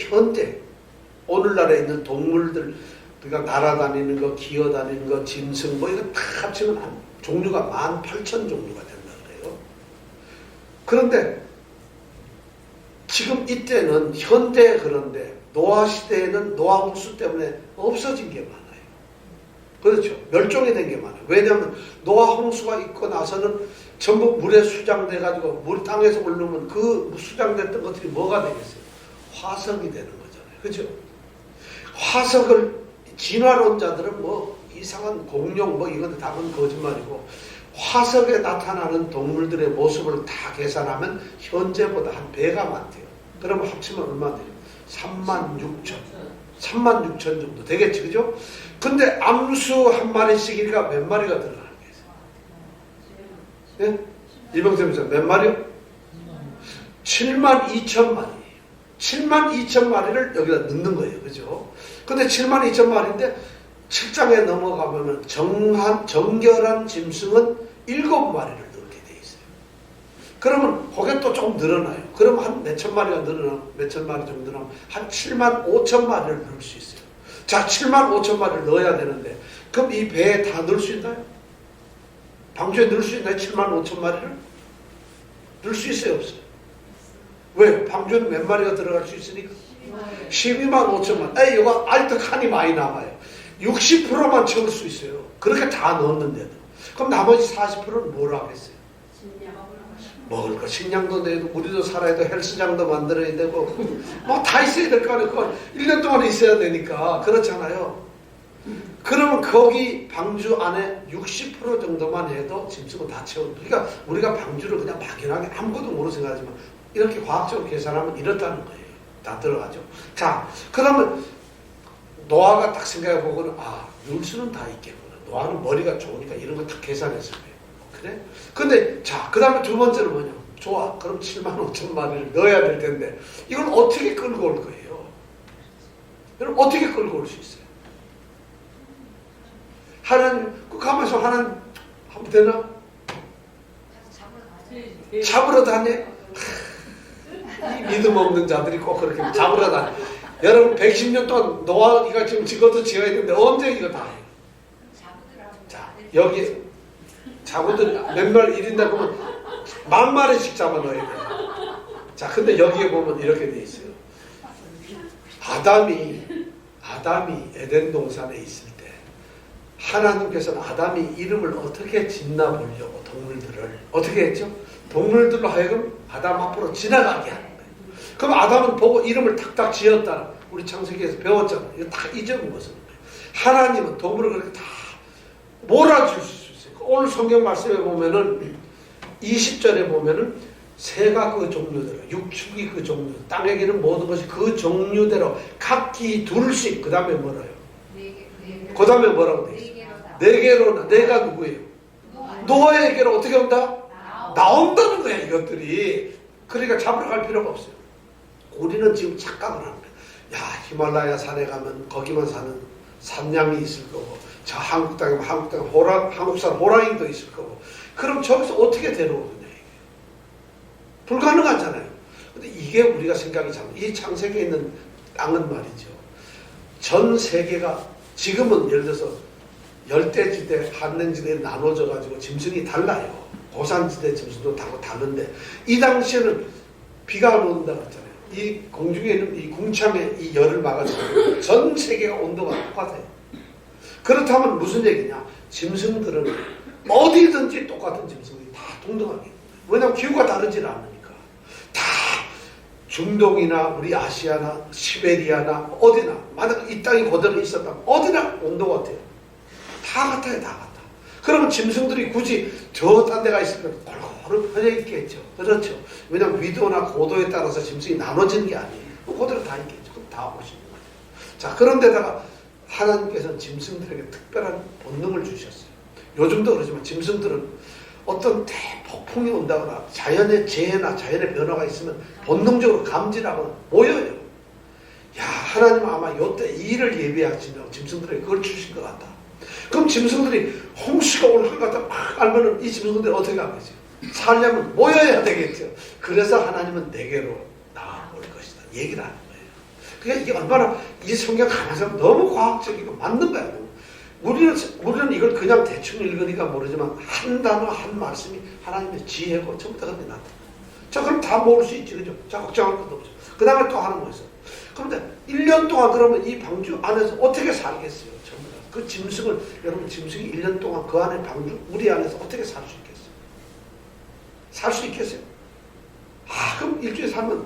S1: 오늘날에 있는 동물들, 그러니까 날아다니는 거, 기어다니는 거, 짐승 뭐 이거 다 합치면 한 종류가 18,000 종류가 된다 그래요. 그런데 지금 이때는 현대, 그런데 노아 시대에는 노아 홍수 때문에 없어진 게 많아요. 그렇죠. 멸종이 된 게 많아요. 왜냐하면 노아 홍수가 있고 나서는 전부 물에 수장돼 가지고 물 땅에서 오르면 그 수장됐던 것들이 뭐가 되겠어요? 화석이 되는 거잖아요. 그렇죠. 화석을 진화론자들은 뭐 이상한 공룡 뭐 이건 다 거짓말이고, 화석에 나타나는 동물들의 모습을 다 계산하면 현재보다 한 배가 많대요. 그러면 합치면 얼마 돼요? 36,000 정도 되겠지, 그죠? 근데 암수 한 마리씩이니까 몇 마리가 들어가는 거예요? 네? 이병쌤에서 몇 마리요? 72,000마리. 72,000마리를 여기다 넣는 거예요, 그죠? 근데 72,000마리인데 7장에 넘어가면은 정결한 짐승은 7마리를 넣게 돼 있어요. 그러면 그게 또 조금 늘어나요. 그럼 한 몇천 마리가 늘어나면, 몇천 마리 정도 나면 한 75,000마리를 넣을 수 있어요. 자, 75,000마리를 넣어야 되는데, 그럼 이 배에 다 넣을 수 있나요? 방주에 넣을 수 있나요? 75,000마리를? 넣을 수 있어요, 없어요? 왜? 방주는 몇 마리가 들어갈 수 있으니까? 125,000마리. 이거 알떡하니 많이 남아요. 60%만 채울 수 있어요. 그렇게 다 넣었는데도. 그럼 나머지 40%는 뭘 하겠어요? 먹을 거, 식량도 내고, 우리도 살아야 돼, 헬스장도 만들어야 되고, 뭐 다 있어야 될 거 아니에요. 그건 1년 동안 있어야 되니까. 그렇잖아요. 그러면 거기 방주 안에 60% 정도만 해도 짐승은 다 채운다. 그러니까 우리가 방주를 그냥 막연하게 아무것도 모르고 생각하지만, 이렇게 과학적으로 계산하면 이렇다는 거예요. 다 들어가죠. 자, 그러면 노아가 딱 생각해 보고는, 넣을 수는 다 있겠구나. 노아는 머리가 좋으니까 이런 거 다 계산했을 거예요. 그래? 근데 자, 그 다음에 두 번째는 뭐냐? 좋아, 그럼 75,000마리를 넣어야 될 텐데 이걸 어떻게 끌고 올 거예요? 여러분, 어떻게 끌고 올 수 있어요? 하나님, 그 가면서 하나님 하면 되나? 잡으러 다녀? 이 믿음 없는 자들이 꼭 그렇게 잡으러 다녀. 여러분, 110년 동안 노아가 지금 지것도 지어야 되는데 언제 이거 다 해요? 자, 여기 자구들 몇 마리 1인당 보면 10,000마리씩 잡아 넣어야 돼요. 자, 근데 여기에 보면 이렇게 돼 있어요. 아담이 에덴 동산에 있을 때 하나님께서는 아담이 이름을 어떻게 짓나 보려고 동물들을 어떻게 했죠? 동물들로 하여금 아담 앞으로 지나가게 하는 거예요. 그럼 아담은 보고 이름을 탁탁 지었다. 우리 창세기에서 배웠잖아요. 이거 다 잊어본 것은 거예요. 하나님은 동물을 그렇게 다 몰아줄 수 있어요. 오늘 성경 말씀에 보면은 20절에 보면은 새가 그 종류대로, 육축이 그 종류, 땅에 기는 모든 것이 그 종류대로 각기 둘씩. 그 다음에 뭐라요? 그 다음에 뭐라고 돼 있어요? 4개로. 내가 누구예요? 노아에게로 어떻게 온다? 나온다는 거야, 이것들이. 그러니까 잡으러 갈 필요가 없어요. 우리는 지금 착각을 하는 거야. 야, 히말라야 산에 가면 거기만 사는 산양이 있을 거고, 저 한국 땅에 한국산 호랑이도 있을 거고, 그럼 저기서 어떻게 데려오느냐, 이게. 불가능하잖아요. 근데 이게 우리가 생각이 잘못, 이 창세기에 있는 땅은 말이죠. 전 세계가 지금은 예를 들어서 열대지대, 한랭지대에 나눠져 가지고 짐승이 달라요. 고산지대 짐승도 다른데 이 당시에는 비가 안 온다 그랬잖아요. 이 공중에 있는 이 궁창에 이 열을 막아주고 전 세계가 온도가 똑같아요. 그렇다면 무슨 얘기냐? 짐승들은 어디든지 똑같은 짐승들이 다 동등하게. 왜냐하면 기후가 다르질 않으니까. 다 중동이나 우리 아시아나 시베리아나 어디나 만약 이 땅이 그대로 있었다면 어디나 온도가 같아요. 다 같아요. 다 같아. 그러면 짐승들이 굳이 저 딴 데가 있으면 골고루 퍼져 있겠죠. 그렇죠. 왜냐하면 위도나 고도에 따라서 짐승이 나눠지는 게 아니에요. 그대로 다 있겠죠. 그럼 다 오시는 거죠. 자, 그런데다가 하나님께서는 짐승들에게 특별한 본능을 주셨어요. 요즘도 그러지만 짐승들은 어떤 대폭풍이 온다거나 자연의 재해나 자연의 변화가 있으면 본능적으로 감지하고 모여요. 야, 하나님은 아마 이때 이 일을 예비하시며 짐승들에게 그걸 주신 것 같다. 그럼 짐승들이 홍수가 올 것 같다 막 알면은 이 짐승들이 어떻게 하겠어요? 살려면 모여야 되겠죠. 그래서 하나님은 내게로 나올 것이다. 얘기를 하는 거예요. 그러니까 이게 얼마나 이 성경 하면서 너무 과학적이고 맞는 거예요. 우리는 이걸 그냥 대충 읽으니까 모르지만 한 단어 한 말씀이 하나님의 지혜고 전부 다 그렇게 나타나요. 자, 그럼 다 모을 수 있지, 그죠? 자, 걱정할 것도 없죠. 그 다음에 또 하는 거 있어요. 그런데 1년 동안 그러면 이 방주 안에서 어떻게 살겠어요? 전부 다. 그 짐승을, 여러분 짐승이 1년 동안 그 안에 방주, 우리 안에서 어떻게 살 수 있겠어요? 살 수 있겠어요? 아, 그럼 일주일 살면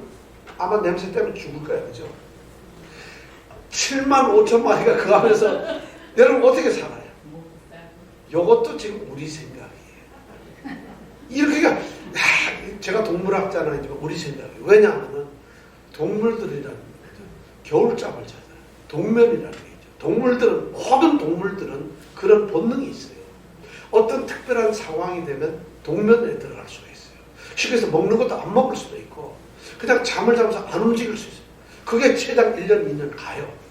S1: 아마 냄새 때문에 죽을 거예요, 그죠? 7만 5천 마리가 그 안에서 여러분 어떻게 살아요? 이것도 지금 우리 생각이에요. 이렇게 제가 동물학자는 아니지만 우리 생각이에요. 왜냐하면 동물들이라는 거죠. 겨울잠을 자잖아요. 동면이라는 게 있죠. 동물들은 모든 동물들은 그런 본능이 있어요. 어떤 특별한 상황이 되면 동면에 들어갈 수가 있어요. 쉽게 해서 먹는 것도 안 먹을 수도 있고 그냥 잠을 자면서 안 움직일 수 있어요. 그게 최장 1년, 2년 가요.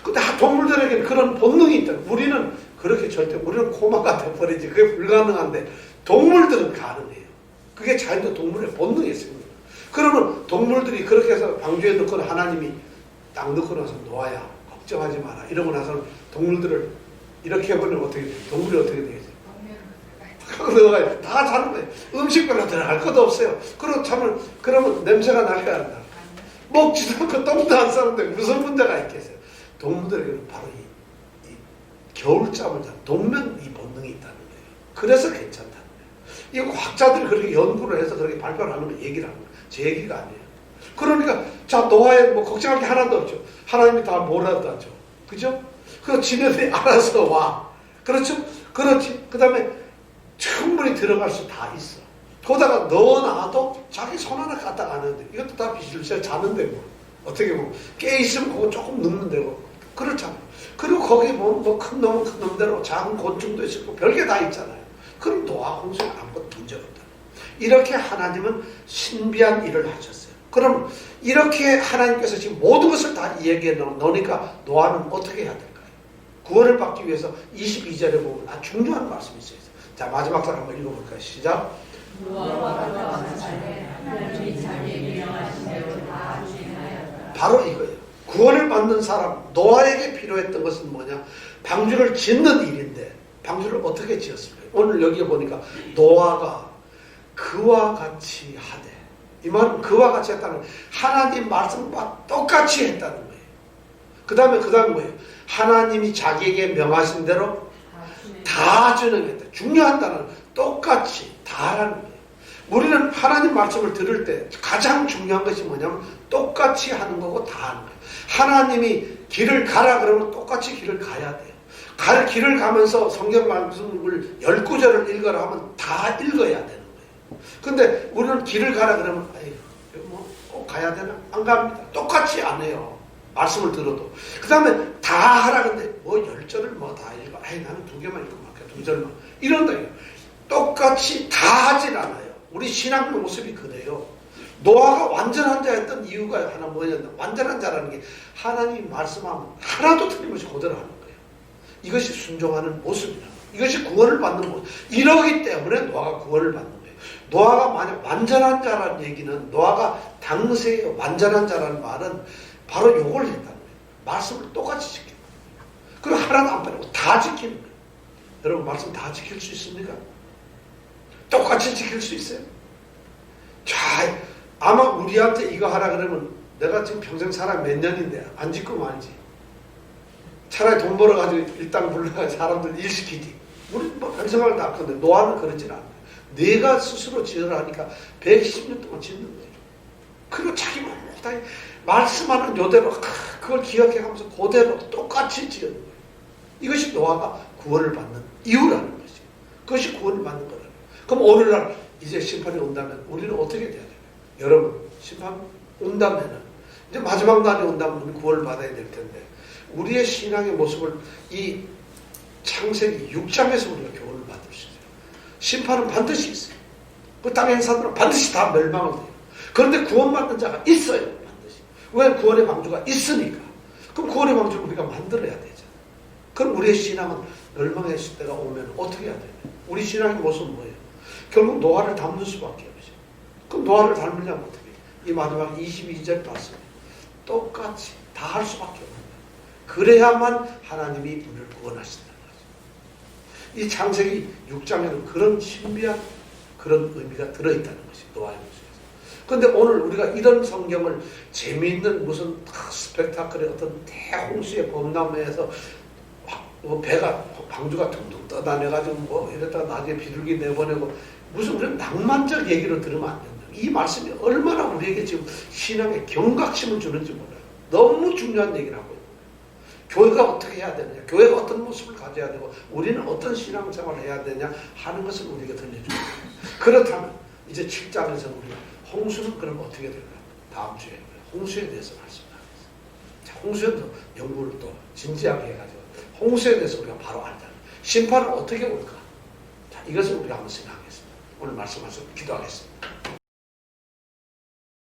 S1: 근데 동물들에게는 그런 본능이 있다. 우리는 그렇게 절대, 우리는 코마가 돼버리지. 그게 불가능한데 동물들은 가능해요. 그게 자연도 동물의 본능이 있습니다. 그러면 동물들이 그렇게 해서 방주에 넣고 하나님이 딱 넣고 나서 노아야 걱정하지 마라 이러고 나서는 동물들을 이렇게 해버리면 어떻게 돼요? 동물이 어떻게 되겠어요? 들어가요. 다 자는 거예요. 음식 별로 들어갈 것도 없어요. 그러면 냄새가 날까 안 나? 먹지도 않고 똥도 안 싸는데 무슨 문제가 있겠어요? 동물들에게는 바로 이 겨울잠을 자는 동면 이 본능이 있다는 거예요. 그래서 괜찮다는 거예요. 이거 과학자들이 그렇게 연구를 해서 그렇게 발표를 하는 거 얘기를 하는 거예요. 제 얘기가 아니에요. 그러니까 자, 노아에 뭐 걱정할 게 하나도 없죠. 하나님이 다 뭐라도 하죠. 그죠? 그 지네들이 알아서 와. 그렇죠? 그렇지. 그 다음에 충분히 들어갈 수 다 있어. 거기다가 넣어놔도 자기 손 하나 갖다가 안 하는데 이것도 다 비실비실 자는데 뭐. 어떻게 보면 깨있으면 그거 조금 넣는 데고 그렇잖아요. 그리고 거기 보면 뭐 큰 놈은 큰 놈대로 작은 곤충도 있고 별게 다 있잖아요. 그럼 노아 홍수는 아무것도 문제가 없다. 이렇게 하나님은 신비한 일을 하셨어요. 그럼 이렇게 하나님께서 지금 모든 것을 다 이야기해 놓으니까 노아는 어떻게 해야 될까요? 구원을 받기 위해서 22절에 보면 아주 중요한 말씀이 있어요. 자, 마지막 절 한번 읽어볼까요? 시작. 바로 이거예요. 구원을 받는 사람, 노아에게 필요했던 것은 뭐냐? 방주를 짓는 일인데 방주를 어떻게 지었을까요? 오늘 여기 보니까 노아가 그와 같이 하되, 이 말은 그와 같이 했다는 하나님 말씀과 똑같이 했다는 거예요. 그 다음에 뭐예요? 하나님이 자기에게 명하신 대로 다 준행했다. 중요한 단어는 똑같이 다 하는 거예요. 우리는 하나님 말씀을 들을 때 가장 중요한 것이 뭐냐면 똑같이 하는 거고 다 하는 거예요. 하나님이 길을 가라 그러면 똑같이 길을 가야 돼요. 길을 가면서 성경 말씀을 10구절을 읽어라 하면 다 읽어야 되는 거예요. 근데 우리는 길을 가라 그러면 꼭 가야 되나? 안 갑니다. 똑같이 안 해요. 말씀을 들어도. 그 다음에 다 하라 근데 10절을 다 읽어. 나는 2개만 읽고 막혀. 2절만. 이런다. 똑같이 다 하진 않아요. 우리 신앙 모습이 그래요. 노아가 완전한 자였던 이유가 하나 뭐냐면 완전한 자라는 게 하나님이 말씀하면 하나도 틀림없이 그대로 하는 거예요. 이것이 순종하는 모습이라는 거예요. 이것이 구원을 받는 모습. 이러기 때문에 노아가 구원을 받는 거예요. 노아가 만약 완전한 자라는 얘기는 노아가 당시에 완전한 자라는 말은 바로 요걸 했다는 거예요. 말씀을 똑같이 지키는 거예요. 그리고 하나도 안 빠지고 다 지키는 거예요. 여러분 말씀 다 지킬 수 있습니까? 똑같이 지킬 수 있어요? 자, 아마 우리한테 이거 하라 그러면 내가 지금 평생 살아 몇 년인데 안 짓고 말지. 차라리 돈 벌어가지고 일당 불러가지고 사람들 일 시키지. 우리 뭐 평생을 다 하는데 노아는 그러진 않아요. 내가 스스로 지으라 하니까 120년 동안 짓는 거예요. 그리고 자기 몽땅히 말씀하는 요대로 그걸 기억해가면서 그대로 똑같이 지은 거예요. 이것이 노아가 구원을 받는 이유라는 거죠. 그것이 구원을 받는 거라는 거예요. 그럼 오늘날 이제 심판이 온다면 우리는 어떻게 돼야 돼요? 여러분, 심판 온다면은 이제 마지막 날이 온다면 우리 구원을 받아야 될 텐데 우리의 신앙의 모습을 이 창세기 6장에서 우리가 교훈을 받을 수 있어요. 심판은 반드시 있어요. 그 땅의 행사들은 반드시 다 멸망을 해요. 그런데 구원받는 자가 있어요. 반드시. 왜? 구원의 방주가 있으니까. 그럼 구원의 방주를 우리가 만들어야 되잖아요. 그럼 우리의 신앙은 멸망의 시대가 오면 어떻게 해야 돼요? 우리 신앙의 모습은 뭐예요? 결국 노아를 닮는 수밖에 없어요. 그럼 노아를 닮으려면 어떻게 해요? 이 마지막 22절 봤어요. 똑같이 다 할 수밖에 없는 거예요. 그래야만 하나님이 우리를 구원하신다는 거죠. 이 창세기 6장에는 그런 신비한 그런 의미가 들어있다는 것이 노아의 모습이에요. 그런데 오늘 우리가 이런 성경을 재미있는 무슨 스펙타클의 어떤 대홍수의 범람회에서 뭐 배가 방주가 둥둥 떠다녀가지고 뭐 이랬다가 나중에 비둘기 내보내고 무슨 그런 낭만적 얘기로 들으면 안 된다. 이 말씀이 얼마나 우리에게 지금 신앙에 경각심을 주는지 몰라요. 너무 중요한 얘기를 하고 있는 거예요. 교회가 어떻게 해야 되느냐, 교회가 어떤 모습을 가져야 되고 우리는 어떤 신앙생활을 해야 되냐 하는 것을 우리에게 들려주는 거예요. 그렇다면 이제 7장에서 우리가 홍수는 그럼 어떻게 될까? 다음 주에 홍수에 대해서 말씀하겠습니다. 자, 홍수에도 연구를 또 진지하게 해가지고 홍수에 대해서 우리가 바로 알자. 심판은 어떻게 올까? 자, 이것을 우리가 한번 생각하겠습니다. 오늘 말씀하셔서 기도하겠습니다.